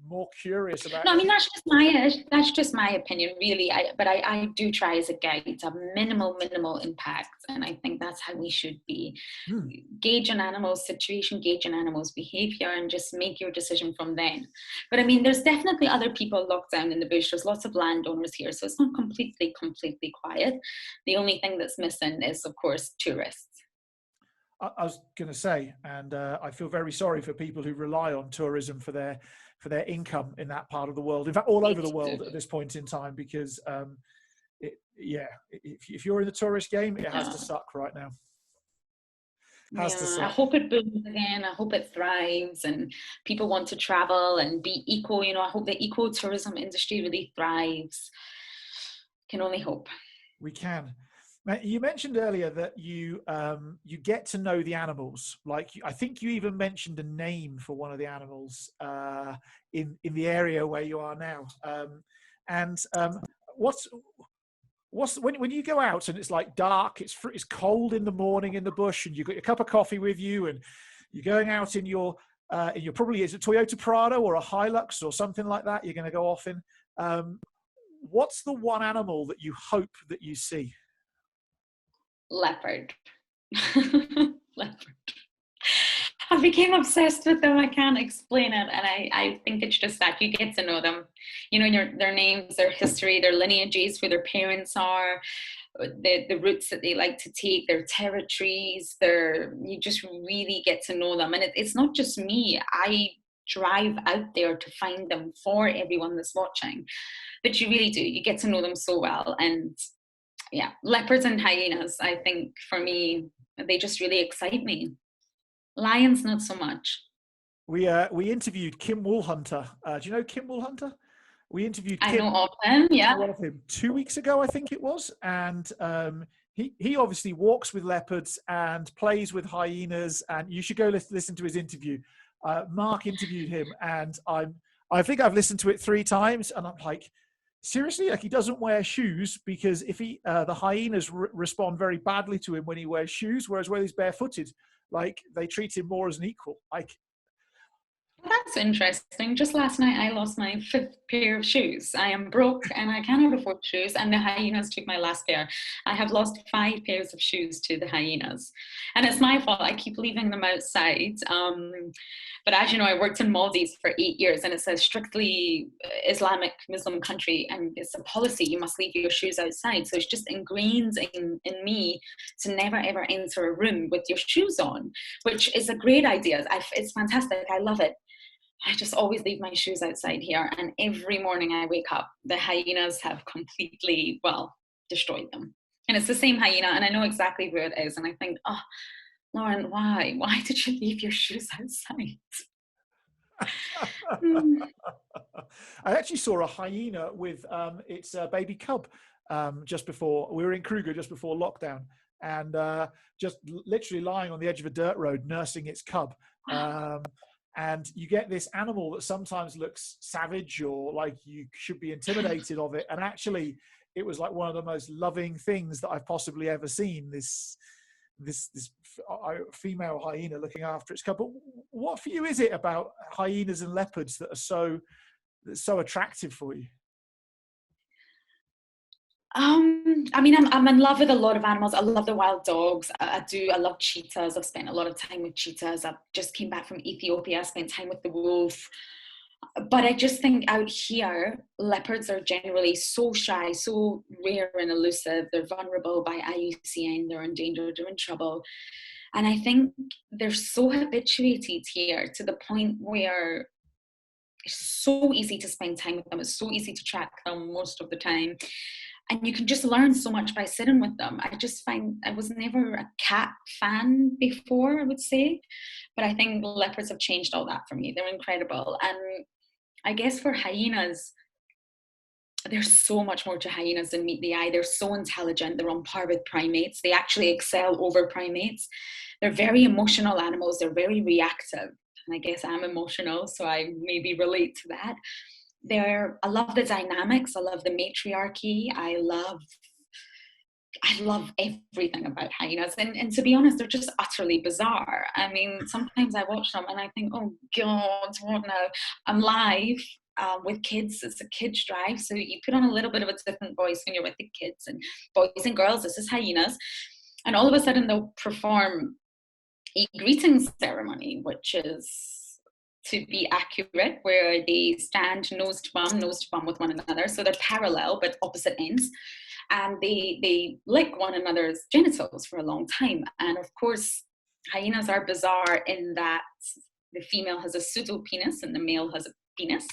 more curious about. No, I mean, that's just my opinion, really. But I do try as a guide to have minimal impact, and I think that's how we should be. Gauge an animal's situation, gauge an animal's behavior, and just make your decision from then. But I mean, there's definitely other people locked down in the bush. There's lots of landowners here, so it's not completely quiet. The only thing that's missing is, of course, tourists. I was going to say, and I feel very sorry for people who rely on tourism for their income in that part of the world. In fact, all over the world at this point in time, because if you're in the tourist game, it has to suck right now. I hope it booms again. I hope it thrives and people want to travel and be eco. I hope the ecotourism industry really thrives. Can only hope. We can. Now, you mentioned earlier that you get to know the animals. Like, I think you even mentioned a name for one of the animals in the area where you are now. When you go out and it's like dark, it's cold in the morning in the bush, and you've got your cup of coffee with you, and you're going out in your probably is a Toyota Prado or a Hilux or something like that. You're going to go off in. What's the one animal that you hope that you see? Leopard. Leopard. I became obsessed with them. I can't explain it. And I think it's just that you get to know them, their names, their history, their lineages, where their parents are, the routes that they like to take, their territories, you just really get to know them. And it's not just me. I drive out there to find them for everyone that's watching. But you really do. You get to know them so well. And yeah, leopards and hyenas, I think for me, they just really excite me. Lions, not so much. We interviewed Kim Woolhunter. Do you know Kim Woolhunter? We interviewed Kim. I know of him, yeah. One of him 2 weeks ago, I think it was. And he obviously walks with leopards and plays with hyenas. And you should go listen to his interview. Mark interviewed him, and I think I've listened to it 3 times, and I'm like, seriously, like, he doesn't wear shoes because if the hyenas respond very badly to him when he wears shoes, whereas when he's barefooted, like, they treat him more as an equal. Like, that's interesting. Just last night, I lost my 5th pair of shoes. I am broke and I cannot afford shoes, and the hyenas took my last pair. I have lost 5 pairs of shoes to the hyenas, and it's my fault. I keep leaving them outside. But as you know, I worked in Maldives for 8 years, and it's a strictly Islamic Muslim country, and it's a policy, you must leave your shoes outside. So it's just ingrained in me to never ever enter a room with your shoes on, which is a great idea. It's fantastic. I love it. I just always leave my shoes outside here, and every morning I wake up, the hyenas have completely, destroyed them. And it's the same hyena, and I know exactly where it is, and I think, oh, Lauren, why? Why did you leave your shoes outside? I actually saw a hyena with its baby cub just before, we were in Kruger just before lockdown, and just literally lying on the edge of a dirt road nursing its cub. And you get this animal that sometimes looks savage or like you should be intimidated of it, and actually it was like one of the most loving things that I've possibly ever seen. This female hyena looking after its cub. But what for you is it about hyenas and leopards that are so attractive for you? I mean, I'm in love with a lot of animals. I love the wild dogs. I love cheetahs. I've spent a lot of time with cheetahs. I just came back from Ethiopia. I spent time with the wolf. But I just think out here, leopards are generally so shy, so rare and elusive. They're vulnerable by IUCN. They're endangered. They're in trouble. And I think they're so habituated here to the point where It's so easy to spend time with them. It's so easy to track them most of the time. And you can just learn so much by sitting with them. I just find I was never a cat fan before, I would say. But I think leopards have changed all that for me. They're incredible. And I guess for hyenas, there's so much more to hyenas than meet the eye. They're so intelligent. They're on par with primates. They actually excel over primates. They're very emotional animals. They're very reactive. And I guess I'm emotional, so I maybe relate to that. I love the dynamics. I love the matriarchy. I love everything about hyenas. And to be honest, they're just utterly bizarre. I mean, sometimes I watch them and I think, oh God, what now? I'm live with kids. It's a kids drive. So you put on a little bit of a different voice when you're with the kids, and boys and girls, this is hyenas. And all of a sudden they'll perform a greeting ceremony, which is, to be accurate, where they stand nose to bum with one another. So they're parallel but opposite ends. And they lick one another's genitals for a long time. And of course, hyenas are bizarre in that the female has a pseudo penis and the male has a penis.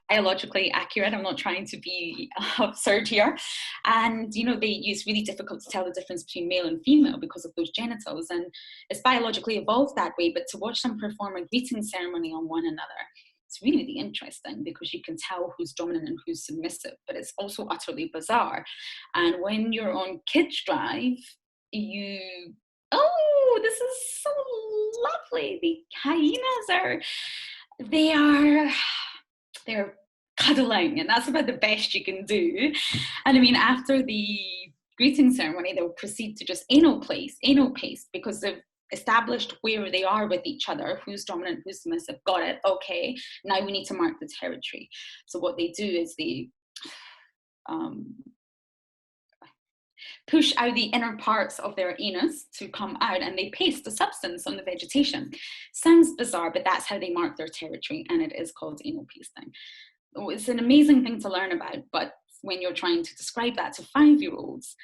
Biologically accurate. I'm not trying to be absurd here. And, it's really difficult to tell the difference between male and female because of those genitals. And it's biologically evolved that way. But to watch them perform a greeting ceremony on one another, it's really interesting because you can tell who's dominant and who's submissive. But it's also utterly bizarre. And when you're on Kids Drive, this is so lovely. The hyenas they're cuddling, and that's about the best you can do. And I mean, after the greeting ceremony, they'll proceed to just anal paste, because they've established where they are with each other, who's dominant, who's submissive. Got it. Okay, now we need to mark the territory. So what they do is they push out the inner parts of their anus to come out, and they paste the substance on the vegetation. Sounds bizarre, but that's how they mark their territory, and it is called anal pasting. It's an amazing thing to learn about, but when you're trying to describe that to 5-year-olds,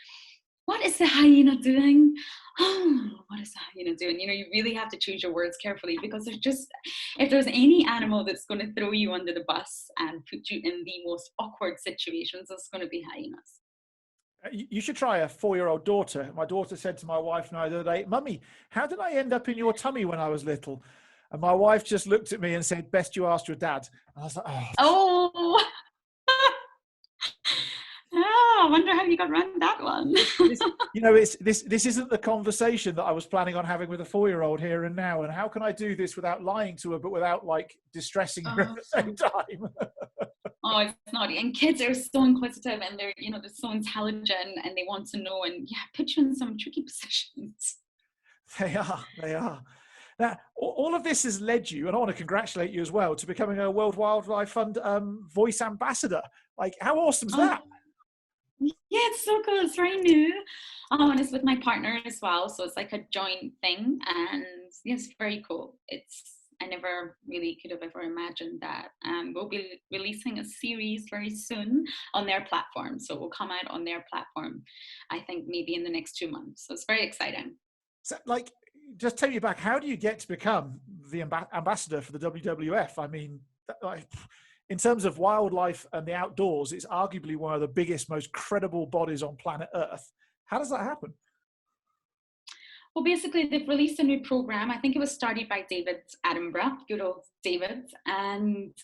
what is the hyena doing? Oh, what is the hyena doing? You really have to choose your words carefully, because if there's any animal that's going to throw you under the bus and put you in the most awkward situations, it's going to be hyenas. You should try a 4-year-old daughter. My daughter said to my wife the other day, "Mummy, how did I end up in your tummy when I was little?" And my wife just looked at me and said, "Best you asked your dad." And I was like, oh. I wonder how you got around that one. This isn't the conversation that I was planning on having with a 4-year-old here and now. And how can I do this without lying to her, but without distressing her at the same time? Oh, it's naughty. And kids are so inquisitive, and they're so intelligent, and they want to know, and put you in some tricky positions. They are. Now, all of this has led you, and I want to congratulate you as well, to becoming a World Wildlife Fund voice ambassador. How awesome is that? Yeah, it's so cool. It's very new. And it's with my partner as well. So it's like a joint thing. And it's very cool. I never really could have ever imagined that. We'll be releasing a series very soon on their platform. So it will come out on their platform, I think maybe in the next 2 months. So it's very exciting. So, just take me back. How do you get to become the ambassador for the WWF? I mean, in terms of wildlife and the outdoors, it's arguably one of the biggest, most credible bodies on planet Earth. How does that happen? Well, basically, they've released a new program. I think it was started by David Edinburgh, good old David, and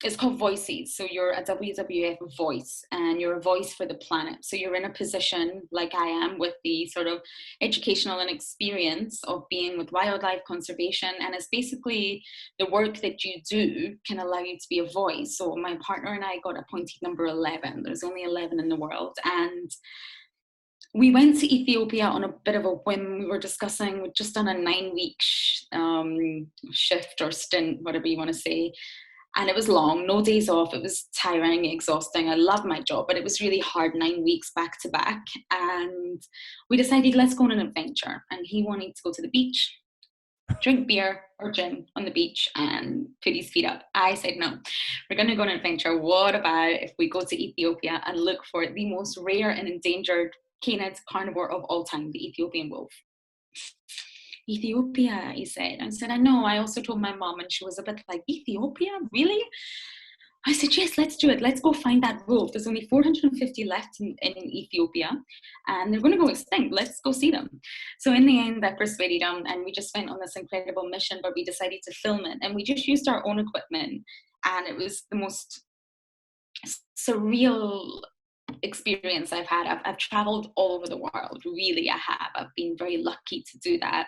it's called Voices. So you're a WWF voice, and you're a voice for the planet. So you're in a position, like I am, with the sort of educational and experience of being with wildlife conservation. And it's basically the work that you do can allow you to be a voice. So my partner and I got appointed number 11. There's only 11 in the world. And we went to Ethiopia on a bit of a whim. We were discussing, we'd just done a 9-week shift or stint, whatever you want to say. And it was long, no days off. It was tiring, exhausting. I loved my job, but it was really hard, 9 weeks back to back. And we decided, let's go on an adventure. And he wanted to go to the beach, drink beer or gin on the beach and put his feet up. I said, no, we're going to go on an adventure. What about if we go to Ethiopia and look for the most rare and endangered canid carnivore of all time, the Ethiopian wolf? Ethiopia, he said. I said, I know. I also told my mom, and she was a bit like, Ethiopia? Really? I said, yes, let's do it. Let's go find that wolf. There's only 450 left in Ethiopia, and they're going to go extinct. Let's go see them. So in the end, I persuaded him, and we just went on this incredible mission, but we decided to film it. And we just used our own equipment, and it was the most surreal experience I've had. I've traveled all over the world, really. I have. I've been very lucky to do that.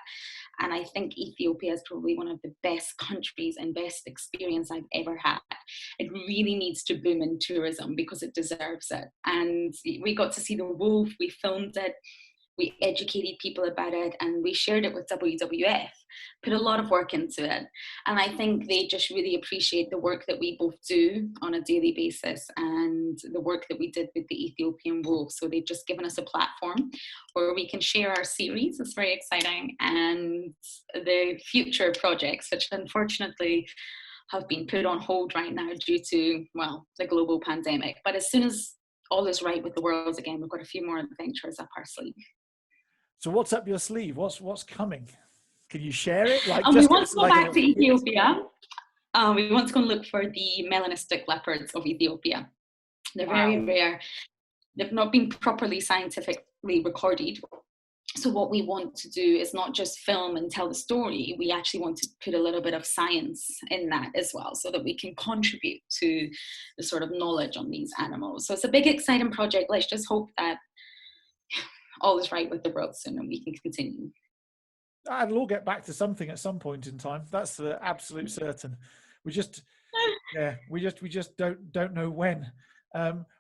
And I think Ethiopia is probably one of the best countries and best experience I've ever had. It really needs to boom in tourism because it deserves it. And we got to see the wolf, we filmed it, we educated people about it, and we shared it with WWF, put a lot of work into it. And I think they just really appreciate the work that we both do on a daily basis and the work that we did with the Ethiopian Wolf. So they've just given us a platform where we can share our series. It's very exciting. And the future projects, which unfortunately have been put on hold right now due to, well, the global pandemic. But as soon as all is right with the world again, we've got a few more adventures up our sleeve. So what's up your sleeve? What's coming? Can you share it? Like, we want to go back to Ethiopia. We want to go and look for the melanistic leopards of Ethiopia. They're very rare. They've not been properly scientifically recorded. So what we want to do is not just film and tell the story. We actually want to put a little bit of science in that as well, so that we can contribute to the sort of knowledge on these animals. So it's a big, exciting project. Let's just hope that all is right with the world soon and we can continue. It'll all get back to something at some point in time. That's the absolute certain. We just don't know when.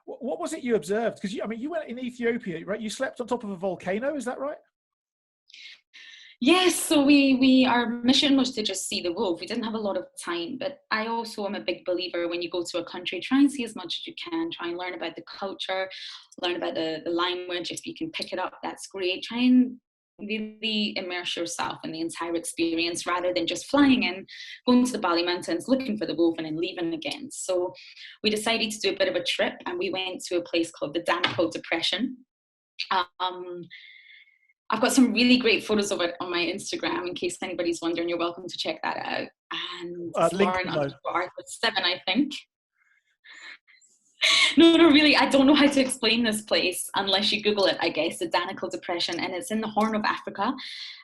What was it you observed? Because you went in Ethiopia, right? You slept on top of a volcano. Is that right? Yes. So our mission was to just see the wolf. We didn't have a lot of time, but I also am a big believer when you go to a country, try and see as much as you can. Try and learn about the culture, learn about the language. If you can pick it up, that's great. Try and really immerse yourself in the entire experience rather than just flying in, going to the Bali Mountains, looking for the wolf and then leaving again. So we decided to do a bit of a trip, and we went to a place called the Danakil Depression. I've got some really great photos of it on my Instagram. In case anybody's wondering, you're welcome to check that out. And Lauren _Arthur 7, I think. No, really, I don't know how to explain this place unless you Google it, I guess, the Danakil Depression. And it's in the Horn of Africa.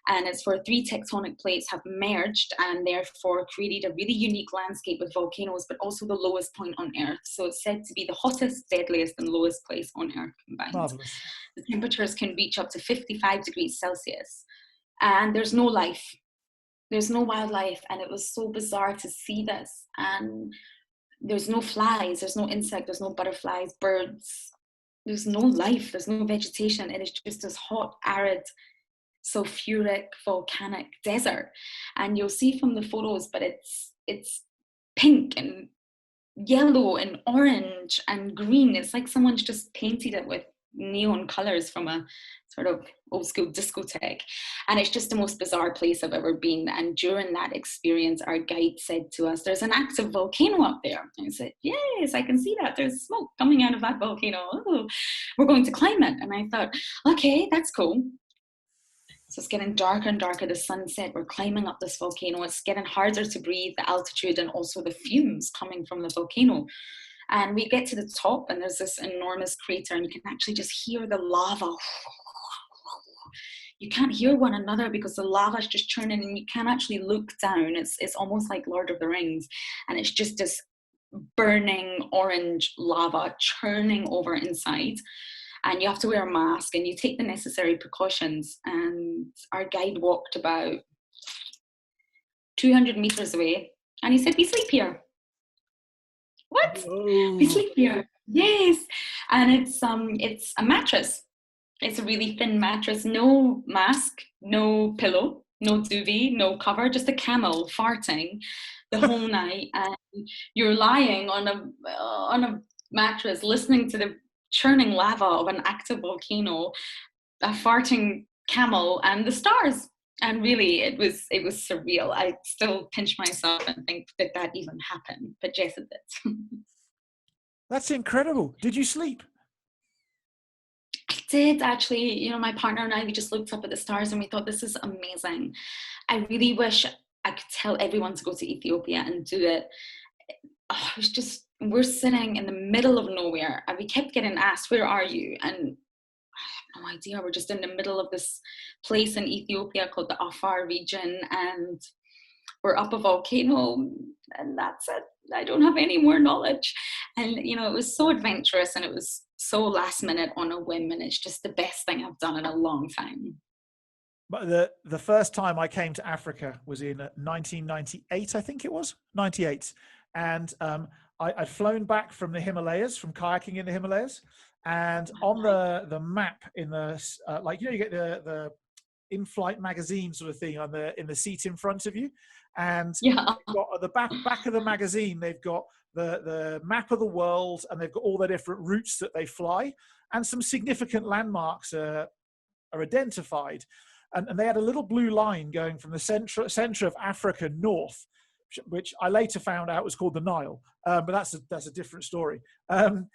And it's where 3 tectonic plates have merged and therefore created a really unique landscape with volcanoes, but also the lowest point on Earth. So it's said to be the hottest, deadliest, and lowest place on Earth combined. Marvelous. The temperatures can reach up to 55 degrees Celsius. And there's no life. There's no wildlife. And it was so bizarre to see this. And there's no flies, there's no insect, there's no butterflies, birds. There's no life, there's no vegetation. It is just this hot, arid, sulfuric, volcanic desert. And you'll see from the photos, but it's pink and yellow and orange and green. It's like someone's just painted it with neon colors from a sort of old school discotheque. And it's just the most bizarre place I've ever been. And during that experience, our guide said to us, there's an active volcano up there. And I said, yes, I can see that. There's smoke coming out of that volcano. Oh, we're going to climb it. And I thought, okay, that's cool. So it's getting darker and darker, the sunset, we're climbing up this volcano. It's getting harder to breathe, the altitude and also the fumes coming from the volcano. And we get to the top and there's this enormous crater and you can actually just hear the lava. You can't hear one another because the lava is just churning and you can't actually look down. It's almost like Lord of the Rings. And it's just this burning orange lava churning over inside. And you have to wear a mask and you take the necessary precautions. And our guide walked about 200 meters away and he said, we sleep here. What? Whoa. We sleep here. Yes. And it's a mattress. It's a really thin mattress, no mask, no pillow, no duvet, no cover, just a camel farting the whole night. And you're lying on a mattress listening to the churning lava of an active volcano, a farting camel and the stars. And really, it was surreal. I still pinch myself and think that even happened, but yes, it did. That's incredible. Did you sleep? did actually. You know, my partner and I, we just looked up at the stars and we thought, this is amazing. I really wish I could tell everyone to go to Ethiopia and do it. Oh, it was just, we're sitting in the middle of nowhere and we kept getting asked, where are you? And I have no idea. We're just in the middle of this place in Ethiopia called the Afar region, and we're up a volcano, and that's it. I don't have any more knowledge. And, you know, it was so adventurous and it was so last minute on a whim, and it's just the best thing I've done in a long time. But the first time I came to Africa was in 1998, I think it was, 98. And I'd flown back from the Himalayas, from kayaking in the Himalayas. And on the map in the, like, you know, you get the in-flight magazine sort of thing in the seat in front of you. And got at the back of the magazine, they've got the map of the world, and they've got all the different routes that they fly, and some significant landmarks are identified. And they had a little blue line going from the center of Africa north, which I later found out was called the Nile, but that's a different story. And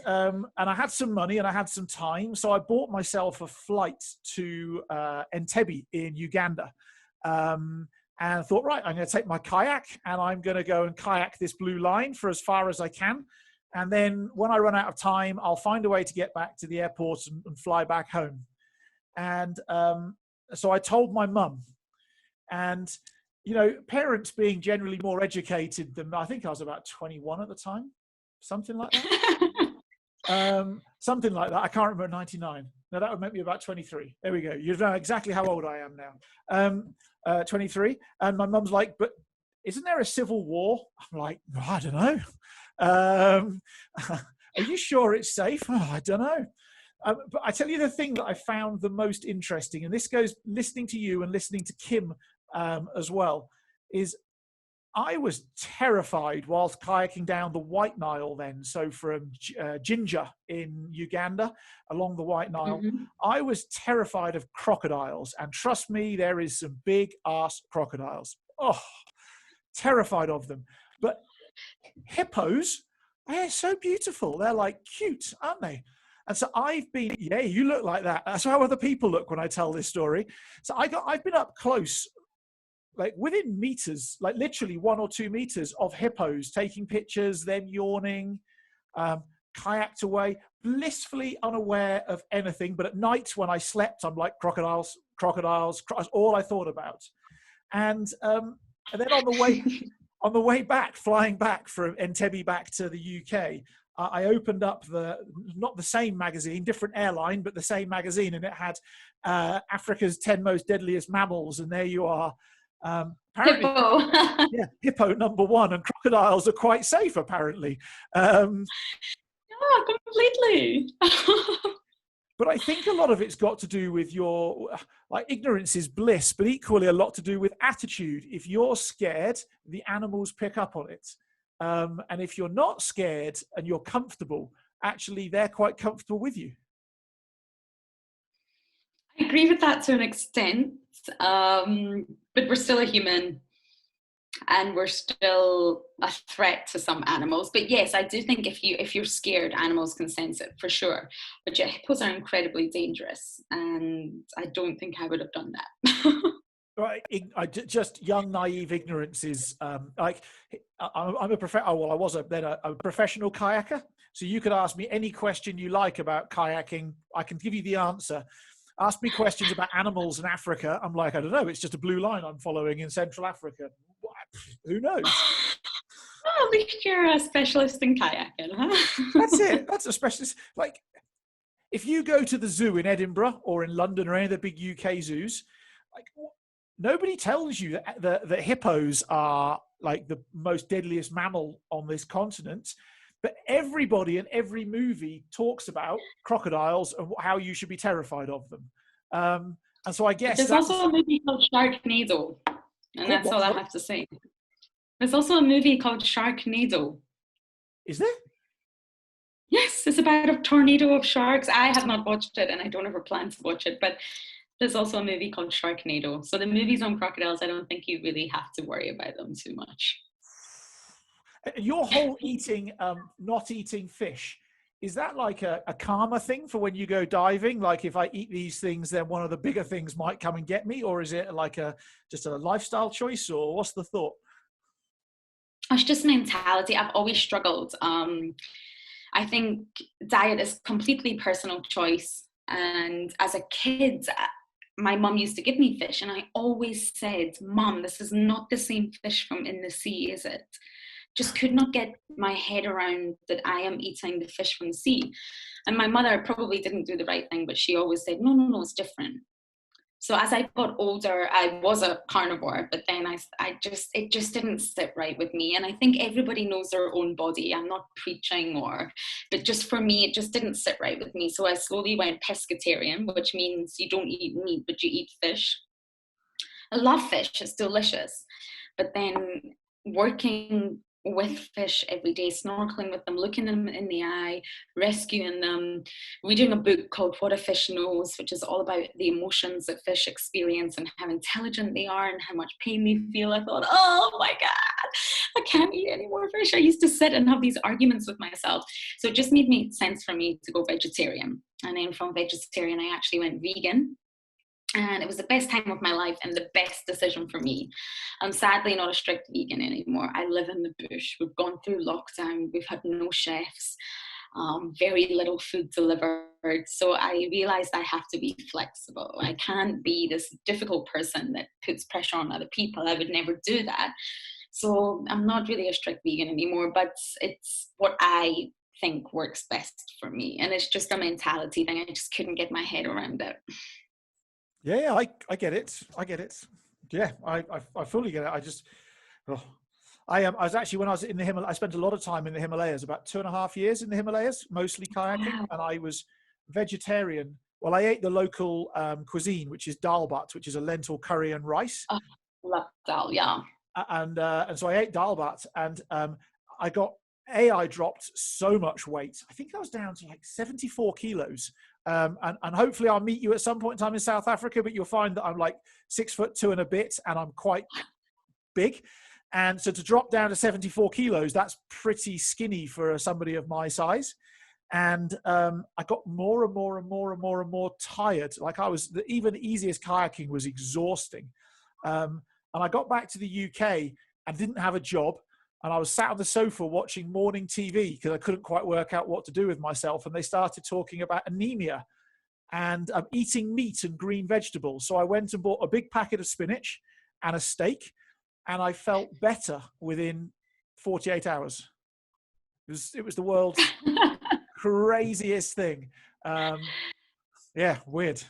I had some money and I had some time, so I bought myself a flight to Entebbe in Uganda. And I thought, right, I'm going to take my kayak and I'm going to go and kayak this blue line for as far as I can. And then when I run out of time, I'll find a way to get back to the airport and fly back home. And so I told my mum. And, you know, parents being generally more educated than, I think I was about 21 at the time, something like that. Something like that. I can't remember, 99. No, that would make me about 23. There we go. You know exactly how old I am now. 23. And my mum's like, but isn't there a civil war? I'm like, oh, I don't know. Are you sure it's safe? Oh, I don't know. But I tell you the thing that I found the most interesting, and this goes listening to you and listening to Kim as well, is I was terrified whilst kayaking down the White Nile then. So from Jinja in Uganda along the White Nile, I was terrified of crocodiles. And trust me, there is some big ass crocodiles. Oh, terrified of them. But hippos, they're so beautiful. They're like cute, aren't they? And so I've been, yeah, you look like that. That's how other people look when I tell this story. So I've been up close, like within meters, like literally 1 or 2 meters of hippos, taking pictures, them yawning, kayaked away, blissfully unaware of anything. But at night when I slept, I'm like, crocodiles, all I thought about. And then on the way back, flying back from Entebbe back to the UK, I opened up not the same magazine, different airline, but the same magazine, and it had Africa's 10 most deadliest mammals, and there you are. Apparently, hippo. Yeah, hippo #1, and crocodiles are quite safe apparently. Yeah, completely. But I think a lot of it's got to do with your, like, ignorance is bliss, but equally a lot to do with attitude. If you're scared, the animals pick up on it. And if you're not scared and you're comfortable, actually they're quite comfortable with you. I agree with that to an extent, but we're still a human and we're still a threat to some animals. But yes, I do think if you're scared, animals can sense it for sure. But yeah, hippos are incredibly dangerous, and I don't think I would have done that. Right, just young, naive ignorance is like, I'm a I was a professional kayaker. So you could ask me any question you like about kayaking. I can give you the answer. Ask me questions about animals in Africa. I'm like, I don't know. It's just a blue line I'm following in Central Africa. Who knows? Well, at least you're a specialist in kayaking, huh? That's it. That's a specialist. Like, if you go to the zoo in Edinburgh or in London or any of the big UK zoos, like, nobody tells you that hippos are like the most deadliest mammal on this continent, but everybody in every movie talks about crocodiles and how you should be terrified of them. And so I guess there's also a movie called Sharknado, and that's all I have to say. There's also a movie called Sharknado. Is there? Yes, it's about a tornado of sharks. I have not watched it, and I don't ever plan to watch it, but there's also a movie called Sharknado. So the movies on crocodiles, I don't think you really have to worry about them too much. Your whole not eating fish, is that like a karma thing for when you go diving? Like if I eat these things, then one of the bigger things might come and get me? Or is it like just a lifestyle choice, or what's the thought? It's just mentality. I've always struggled. I think diet is completely personal choice. And as a kid, my mum used to give me fish, and I always said, "Mum, this is not the same fish from in the sea, is it?" Just could not get my head around that I am eating the fish from the sea. And my mother probably didn't do the right thing, but she always said, "No, no, no, it's different." So as I got older, I was a carnivore, but then it just didn't sit right with me. And I think everybody knows their own body. I'm not preaching but just for me, it just didn't sit right with me. So I slowly went pescatarian, which means you don't eat meat, but you eat fish. I love fish, it's delicious. But then working with fish every day, snorkeling with them, looking them in the eye, rescuing them, reading a book called What a Fish Knows, which is all about the emotions that fish experience and how intelligent they are and how much pain they feel. I thought, oh my God, I can't eat any more fish. I used to sit and have these arguments with myself. So it just made sense for me to go vegetarian. And then from vegetarian, I actually went vegan. And it was the best time of my life and the best decision for me. I'm sadly not a strict vegan anymore. I live in the bush. We've gone through lockdown. We've had no chefs, very little food delivered. So I realized I have to be flexible. I can't be this difficult person that puts pressure on other people. I would never do that. So I'm not really a strict vegan anymore, but it's what I think works best for me. And it's just a mentality thing. I just couldn't get my head around it. Yeah, I get it. I get it. Yeah, I fully get it. I was actually, when I was in the Himalayas, I spent a lot of time in the Himalayas, about 2.5 years in the Himalayas, mostly kayaking. Wow. And I was vegetarian. Well, I ate the local cuisine, which is dal bhat, which is a lentil curry and rice. Oh, love dal, yeah. And so I ate dal bhat, and I dropped so much weight. I think I was down to like 74 kilos. And hopefully I'll meet you at some point in time in South Africa, but you'll find that I'm like 6'2" and a bit, and I'm quite big. And so to drop down to 74 kilos, that's pretty skinny for somebody of my size. And I got more and more tired. Like even the easiest kayaking was exhausting. And I got back to the UK and didn't have a job. And I was sat on the sofa watching morning TV because I couldn't quite work out what to do with myself. And they started talking about anemia and eating meat and green vegetables. So I went and bought a big packet of spinach and a steak, and I felt better within 48 hours. It was the world's craziest thing. Yeah, weird.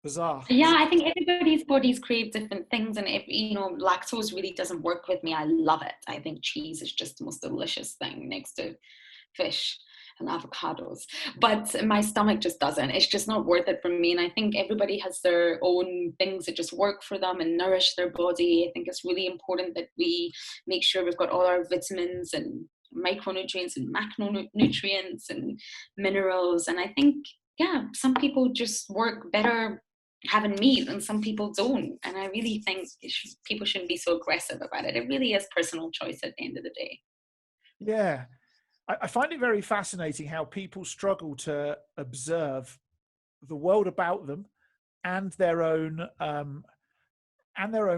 Bizarre. Yeah, I think everybody's bodies crave different things, and lactose really doesn't work with me. I love it. I think cheese is just the most delicious thing next to fish and avocados, but my stomach just doesn't. It's just not worth it for me. And I think everybody has their own things that just work for them and nourish their body. I think it's really important that we make sure we've got all our vitamins and micronutrients and macronutrients and minerals. And I think, yeah, some people just work better having meat and some people don't. And I really think people shouldn't be so aggressive about it. It really is personal choice at the end of the day. Yeah. I find it very fascinating how people struggle to observe the world about them and their own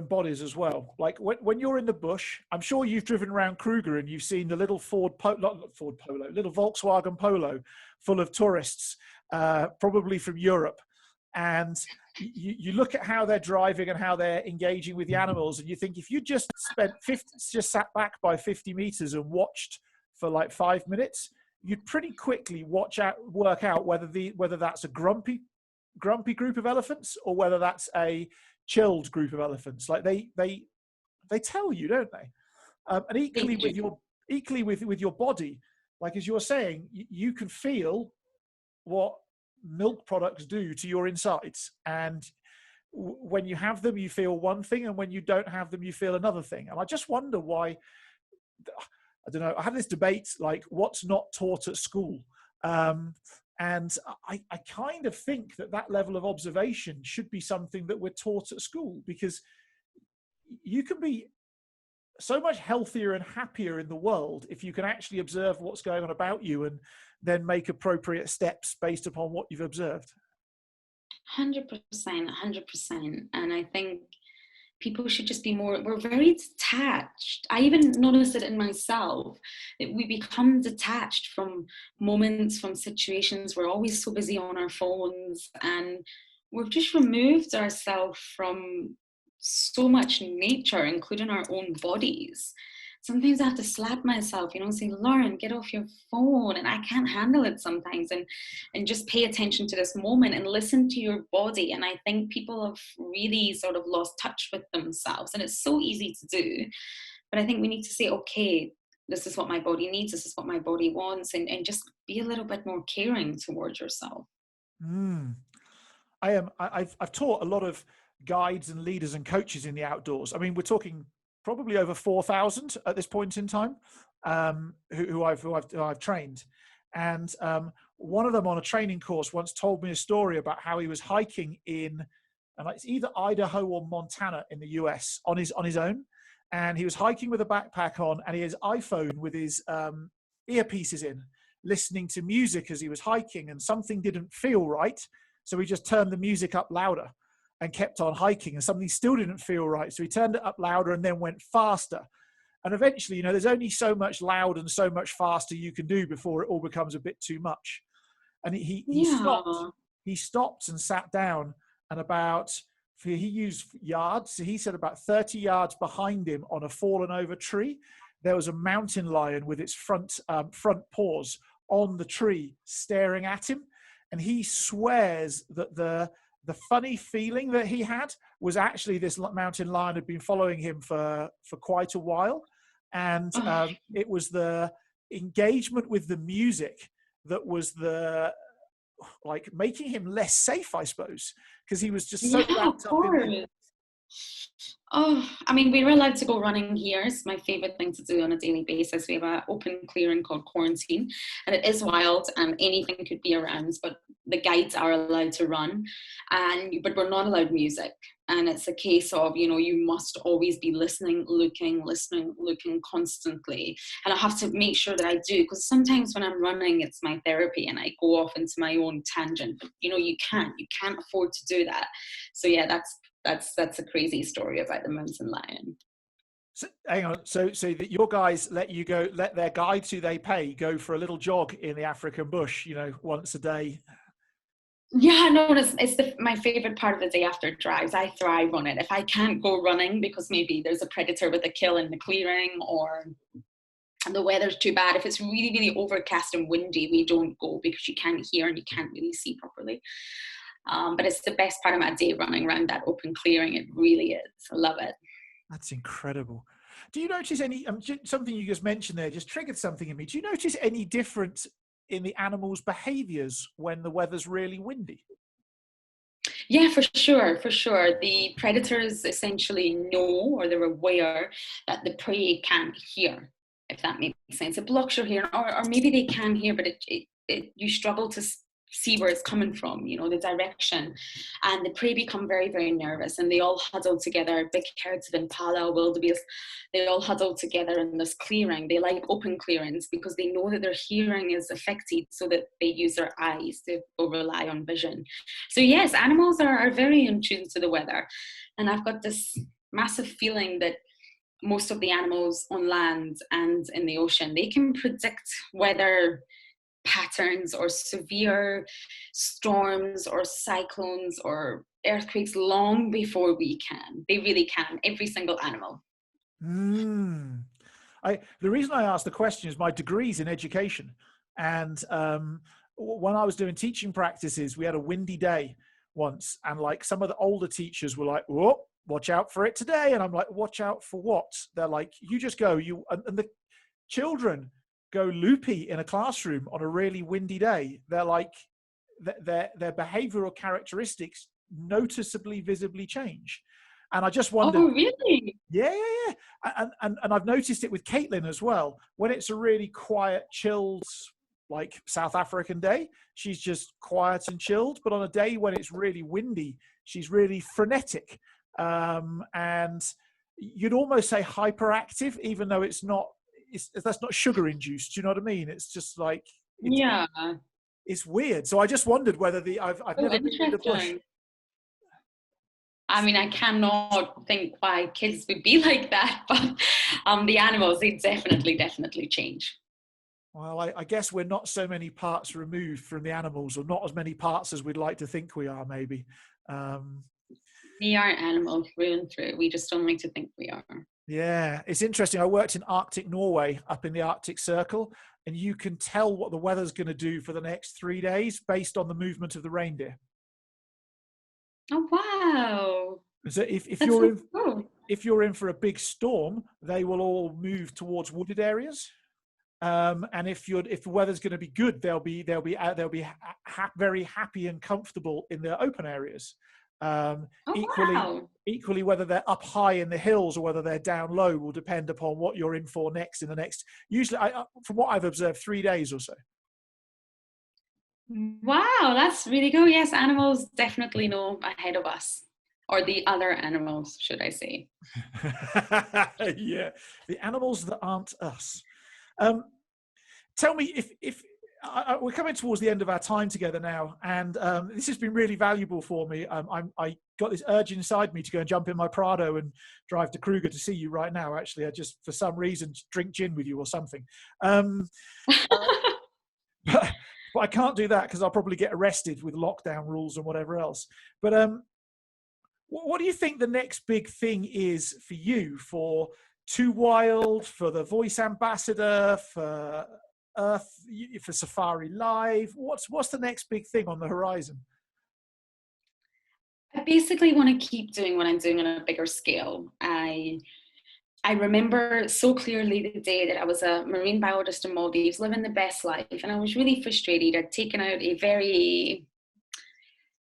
bodies as well. Like when you're in the bush, I'm sure you've driven around Kruger and you've seen the little little Volkswagen Polo full of tourists, probably from Europe. And you look at how they're driving and how they're engaging with the animals, and you think if you just sat back by 50 meters and watched for like 5 minutes, you'd pretty quickly work out whether that's a grumpy group of elephants or whether that's a chilled group of elephants. Like they tell you, don't they? And equally with your body, like as you're saying, you can feel what milk products do to your insides, and when you have them you feel one thing, and when you don't have them you feel another thing. And I just wonder why, I don't know, I have this debate like what's not taught at school, and I kind of think that level of observation should be something that we're taught at school, because you can be so much healthier and happier in the world if you can actually observe what's going on about you and then make appropriate steps based upon what you've observed. 100%, 100%. And I think people should just be more, we're very detached. I even noticed it in myself, that we become detached from moments, from situations. We're always so busy on our phones, and we've just removed ourselves from so much nature, including our own bodies. Sometimes I have to slap myself, say, Lauren, get off your phone. And I can't handle it sometimes. And just pay attention to this moment and listen to your body. And I think people have really sort of lost touch with themselves. And it's so easy to do. But I think we need to say, okay, this is what my body needs. This is what my body wants. And just be a little bit more caring towards yourself. I've taught a lot of guides and leaders and coaches in the outdoors. I mean, we're talking probably over 4,000 at this point in time, who I've trained. And one of them on a training course once told me a story about how he was hiking in, and it's either Idaho or Montana in the US on his own. And he was hiking with a backpack on, and he had his iPhone with his earpieces in, listening to music as he was hiking, and something didn't feel right. So he just turned the music up louder and kept on hiking, and something still didn't feel right. So he turned it up louder and then went faster. And eventually, there's only so much loud and so much faster you can do before it all becomes a bit too much. And he stopped and sat down, and he used yards. So he said about 30 yards behind him on a fallen over tree, there was a mountain lion with its front paws on the tree staring at him. And he swears that the funny feeling that he had was actually this mountain lion had been following him for quite a while. And it was the engagement with the music that was making him less safe, I suppose, because he was just so wrapped up in it. Oh, I mean, we were allowed to go running here. It's my favorite thing to do on a daily basis. We have an open clearing called Quarantine, and it is wild, and anything could be around, but the guides are allowed to run, but we're not allowed music. And it's a case of, you must always be listening, looking constantly. And I have to make sure that I do, because sometimes when I'm running, it's my therapy and I go off into my own tangent, but you can't afford to do that. So yeah, that's a crazy story about the mountain lion. So, hang on. So that your guys let their guides who they pay go for a little jog in the African bush, once a day. Yeah, no, it's my favorite part of the day after drives. I thrive on it. If I can't go running because maybe there's a predator with a kill in the clearing, or the weather's too bad, if it's really, really overcast and windy, we don't go because you can't hear and you can't really see properly. But it's the best part of my day, running around that open clearing. It really is. I love it. That's incredible. Do you notice any, something you just mentioned there just triggered something in me. Do you notice any difference in the animals' behaviors when the weather's really windy? Yeah, for sure. The predators essentially know, or they're aware that the prey can't hear, if that makes sense. It blocks your hearing, or maybe they can hear, but you struggle to see where it's coming from, the direction. And the prey become very, very nervous, and they all huddle together. Big herds of impala, wildebeest, they all huddle together in this clearing. They like open clearings because they know that their hearing is affected, so that they use their eyes to rely on vision. So yes, animals are very in tune to the weather. And I've got this massive feeling that most of the animals on land and in the ocean, they can predict weather patterns or severe storms or cyclones or earthquakes long before we can. They really can, every single animal. The reason I asked the question is my degree's in education. And when I was doing teaching practices, we had a windy day once, and some of the older teachers were like, whoa, watch out for it today. And I'm like, watch out for what? They're like, you just go, and the children go loopy in a classroom on a really windy day. They're like, their behavioral characteristics noticeably, visibly change. And I just wondered. Oh, really? Yeah. And I've noticed it with Caitlin as well. When it's a really quiet, chilled, South African day, she's just quiet and chilled. But on a day when it's really windy, she's really frenetic. And you'd almost say hyperactive, even though it's not. That's not sugar induced. Do you know what I mean? It's just Yeah. It's weird. So I just wondered whether I've never been in the bush. I mean, I cannot think why kids would be like that, but the animals, they definitely change. Well, I guess we're not so many parts removed from the animals, or not as many parts as we'd like to think we are, maybe. We aren't animals through and through. We just don't like to think we are. Yeah, it's interesting. I worked in Arctic Norway, up in the Arctic Circle, and you can tell what the weather's going to do for the next 3 days based on the movement of the reindeer. Oh, wow. So if you're in for a big storm, they will all move towards wooded areas. And if the weather's going to be good, they'll be very happy and comfortable in their open areas. Equally, whether they're up high in the hills or whether they're down low will depend upon what you're in for next. Usually, from what I've observed, 3 days or so. Wow, that's really cool. Yes, animals definitely know ahead of us, or the other animals, should I say? Yeah, the animals that aren't us. Tell me if we're coming towards the end of our time together now, and this has been really valuable for me. I got this urge inside me to go and jump in my Prado and drive to Kruger to see you right now. Actually, I just, for some reason, drink gin with you or something. But I can't do that because I'll probably get arrested with lockdown rules and whatever else. But what do you think the next big thing is for you, for Too Wild, for the Voice Ambassador, for Earth, for Safari Live? What's the next big thing on the horizon? I basically want to keep doing what I'm doing on a bigger scale. I remember so clearly the day that I was a marine biologist in Maldives, living the best life, and I was really frustrated. I'd taken out a very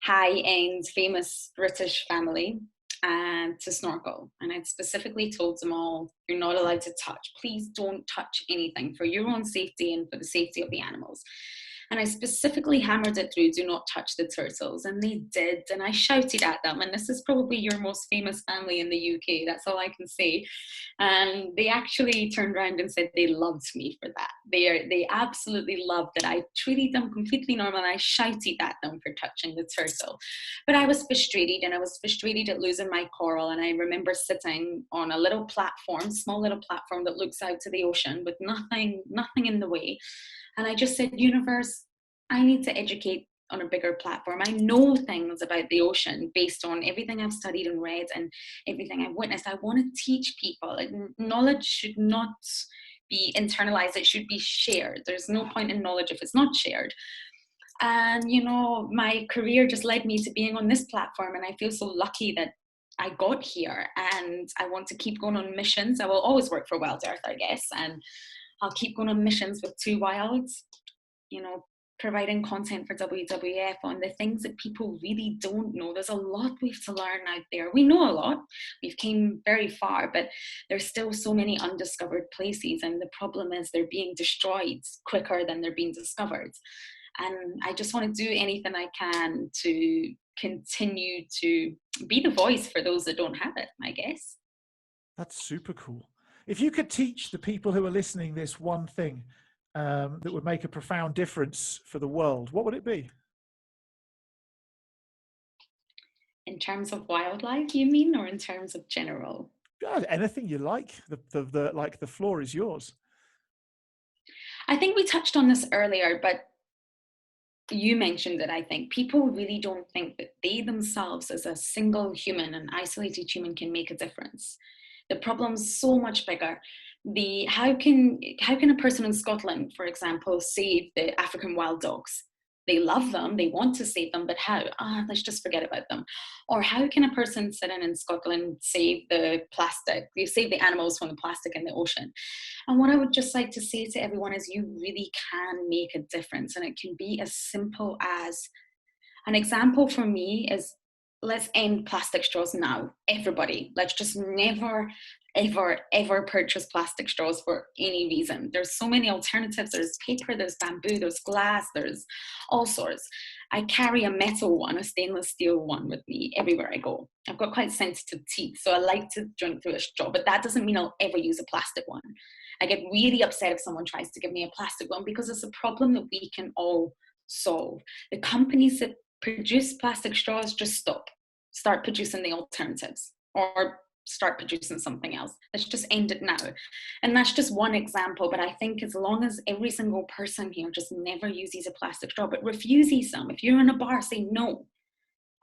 high-end, famous British family to snorkel, and I'd specifically told them all, you're not allowed to touch. Please don't touch anything for your own safety and for the safety of the animals. And I specifically hammered it through, do not touch the turtles. And they did. And I shouted at them. And this is probably your most famous family in the UK. That's all I can say. And they actually turned around and said they loved me for that. They absolutely loved that I treated them completely normal. And I shouted at them for touching the turtle. But I was frustrated, and I was frustrated at losing my coral. And I remember sitting on a little platform, small little platform that looks out to the ocean with nothing in the way. And I just said, universe, I need to educate on a bigger platform. I know things about the ocean based on everything I've studied and read and everything I've witnessed. I want to teach people. Knowledge should not be internalized. It should be shared. There's no point in knowledge if it's not shared. And, my career just led me to being on this platform. And I feel so lucky that I got here. And I want to keep going on missions. I will always work for WildEarth, I guess. And I'll keep going on missions with Too Wild, providing content for WWF on the things that people really don't know. There's a lot we have to learn out there. We know a lot. We've came very far, but there's still so many undiscovered places. And the problem is they're being destroyed quicker than they're being discovered. And I just want to do anything I can to continue to be the voice for those that don't have it, I guess. That's super cool. If you could teach the people who are listening this one thing that would make a profound difference for the world, what would it be? In terms of wildlife, you mean, or in terms of general? God, anything you like. The floor is yours. I think we touched on this earlier, but you mentioned it. I think people really don't think that they themselves, as a single human, an isolated human, can make a difference. The problem's so much bigger. How can a person in Scotland, for example, save the African wild dogs? They love them, they want to save them, but how? Let's just forget about them. Or how can a person sitting in Scotland save the plastic? They save the animals from the plastic in the ocean. And what I would just like to say to everyone is you really can make a difference. And it can be as simple as, an example for me is, let's end plastic straws now. Everybody, let's just never, ever purchase plastic straws for any reason. There's so many alternatives. There's paper, there's bamboo, there's glass, there's all sorts. I carry a metal one, a stainless steel one with me everywhere I go. I've got quite sensitive teeth, so I like to drink through a straw, but that doesn't mean I'll ever use a plastic one. I get really upset if someone tries to give me a plastic one, because it's a problem that we can all solve. The companies that produce plastic straws, just start producing the alternatives, or start producing something else. Let's just end it now. And that's just one example, but I think as long as every single person here just never uses a plastic straw, but refuses them. If you're in a bar, say, no,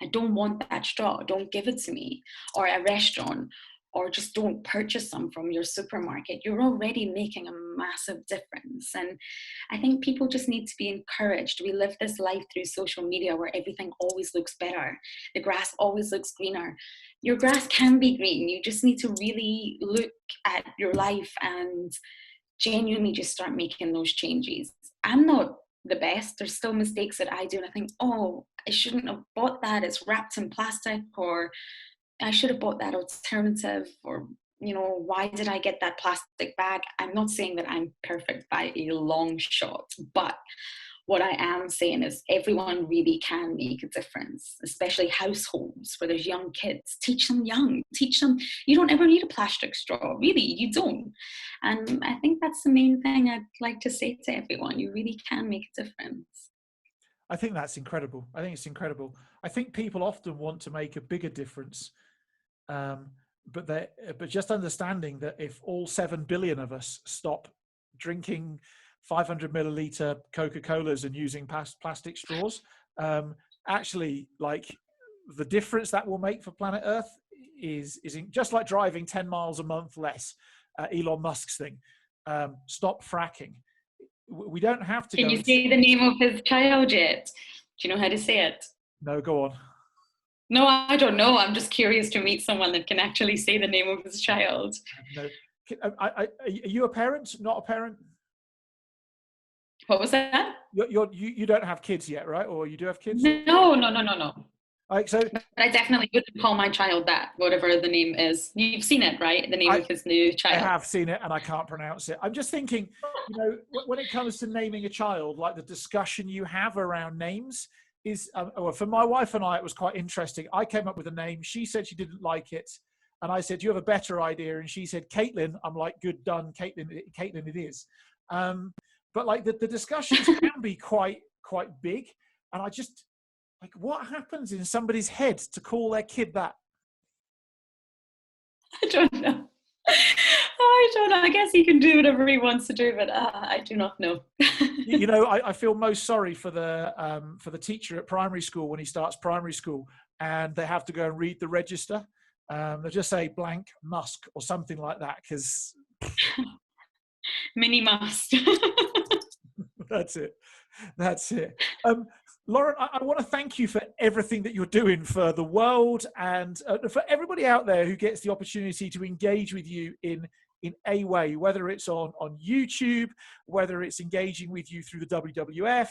I don't want that straw, don't give it to me. Or a restaurant, or just don't purchase some from your supermarket. You're already making a massive difference. And I think people just need to be encouraged. We live this life through social media where everything always looks better. The grass always looks greener. Your grass can be green. You just need to really look at your life and genuinely just start making those changes. I'm not the best. There's still mistakes that I do. And I think, oh, I shouldn't have bought that. It's wrapped in plastic, or I should have bought that alternative, or, you know, why did I get that plastic bag? I'm not saying that I'm perfect by a long shot, but what I am saying is everyone really can make a difference, especially households where there's young kids. Teach them young, teach them you don't ever need a plastic straw, really, you don't. And I think that's the main thing I'd like to say to everyone. You really can make a difference. I think that's incredible. I think it's incredible. I think people often want to make a bigger difference. But just understanding that if all 7 billion of us stop drinking 500 milliliter Coca-Colas and using plastic straws, actually, like, the difference that will make for planet Earth is just like driving 10 miles a month less. Elon Musk's thing. Stop fracking. We don't have to. Can you say the name of his child yet? Do you know how to say it? No, go on. No, I don't know. I'm just curious to meet someone that can actually say the name of his child. No. Are you a parent? Not a parent? What was that? You don't have kids yet, right? Or you do have kids? No. So, but I definitely wouldn't call my child that, whatever the name is. You've seen it, right? The name of his new child. I have seen it, and I can't pronounce it. I'm just thinking, you know, when it comes to naming a child, like the discussion you have around names is, well, for my wife and I, it was quite interesting. I came up with a name. She said she didn't like it. And I said, do you have a better idea? And she said, Caitlin. I'm like, good, done. Caitlin it is. But like the discussions can be quite big. And I just, like, what happens in somebody's head to call their kid that? I don't know. I guess he can do whatever he wants to do, but I do not know. You know, I feel most sorry for the teacher at primary school when he starts primary school and they have to go and read the register. They'll just say blank Musk or something like that, because Mini Musk. That's it. Lauren, I want to thank you for everything that you're doing for the world, and for everybody out there who gets the opportunity to engage with you in a way, whether it's on YouTube, whether it's engaging with you through the WWF,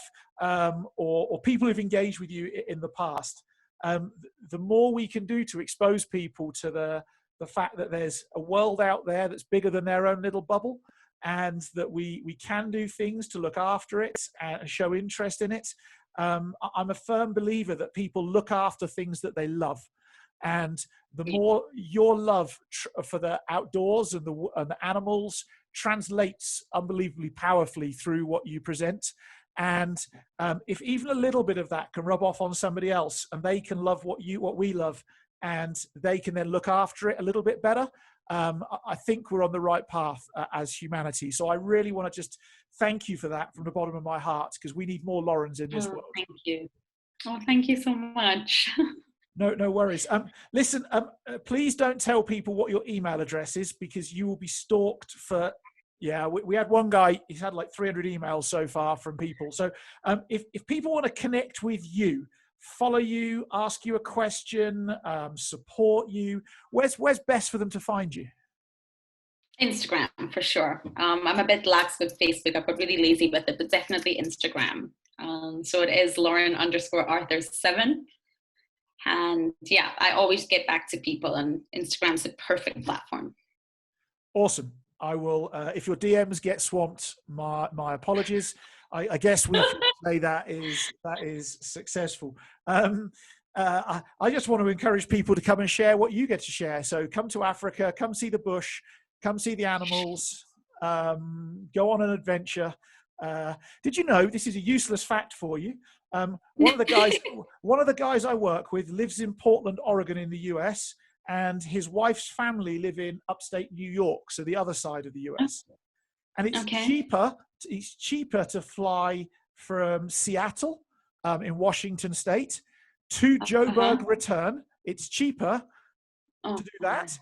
or people who've engaged with you in the past. The more we can do to expose people to the fact that there's a world out there that's bigger than their own little bubble, and that we can do things to look after it and show interest in it. I'm a firm believer that people look after things that they love. And the more your love for the outdoors and the animals translates unbelievably powerfully through what you present. And if even a little bit of that can rub off on somebody else, and they can love what we love, and they can then look after it a little bit better, I think we're on the right path as humanity. So I really want to just thank you for that from the bottom of my heart, because we need more Laurens in this world. Thank you. Oh, thank you so much. No worries. Listen, please don't tell people what your email address is, because you will be stalked for, we had one guy, he's had like 300 emails so far from people. So if people want to connect with you, follow you, ask you a question, support you, where's best for them to find you? Instagram, for sure. I'm a bit lax with Facebook. I got really lazy with it, but definitely Instagram. So it is Lauren_Arthur7. And yeah, I always get back to people, and Instagram's the perfect platform. Awesome. I will, if your DMs get swamped, my apologies. I guess we can say that is successful. I just want to encourage people to come and share what you get to share. So come to Africa, come see the bush, come see the animals, go on an adventure. Did you know, this is a useless fact for you, one of the guys I work with lives in Portland, Oregon in the US, and his wife's family live in upstate New York, so the other side of the US. And it's cheaper to fly from Seattle in Washington State to Joburg return. It's cheaper to do that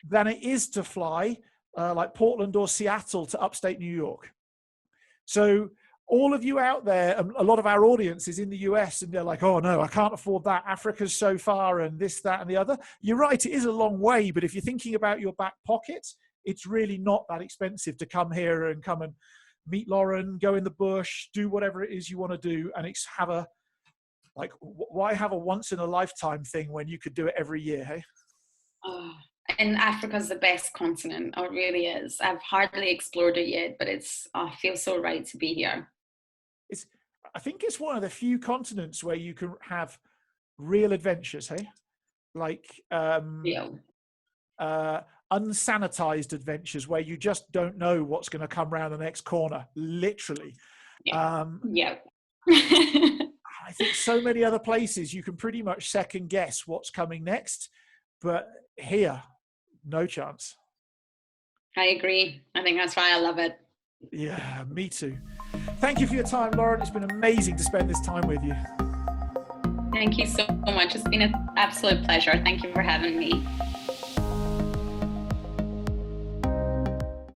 than it is to fly like Portland or Seattle to upstate New York. So all of you out there, a lot of our audience is in the US, and they're like, oh no, I can't afford that. Africa's so far, and this, that, and the other. You're right, it is a long way, but if you're thinking about your back pocket, it's really not that expensive to come here and come and meet Lauren, go in the bush, do whatever it is you want to do, and why have a once in a lifetime thing when you could do it every year, hey? Oh, and Africa's the best continent. Oh, it really is. I've hardly explored it yet, but it feels so right to be here. I think it's one of the few continents where you can have real adventures, hey? Like unsanitized adventures where you just don't know what's going to come around the next corner, literally. I think so many other places you can pretty much second guess what's coming next, but here, no chance. I agree. I think that's why I love it. Yeah, me too. Thank you for your time, Lauren. It's been amazing to spend this time with you. Thank you so much. It's been an absolute pleasure. Thank you for having me.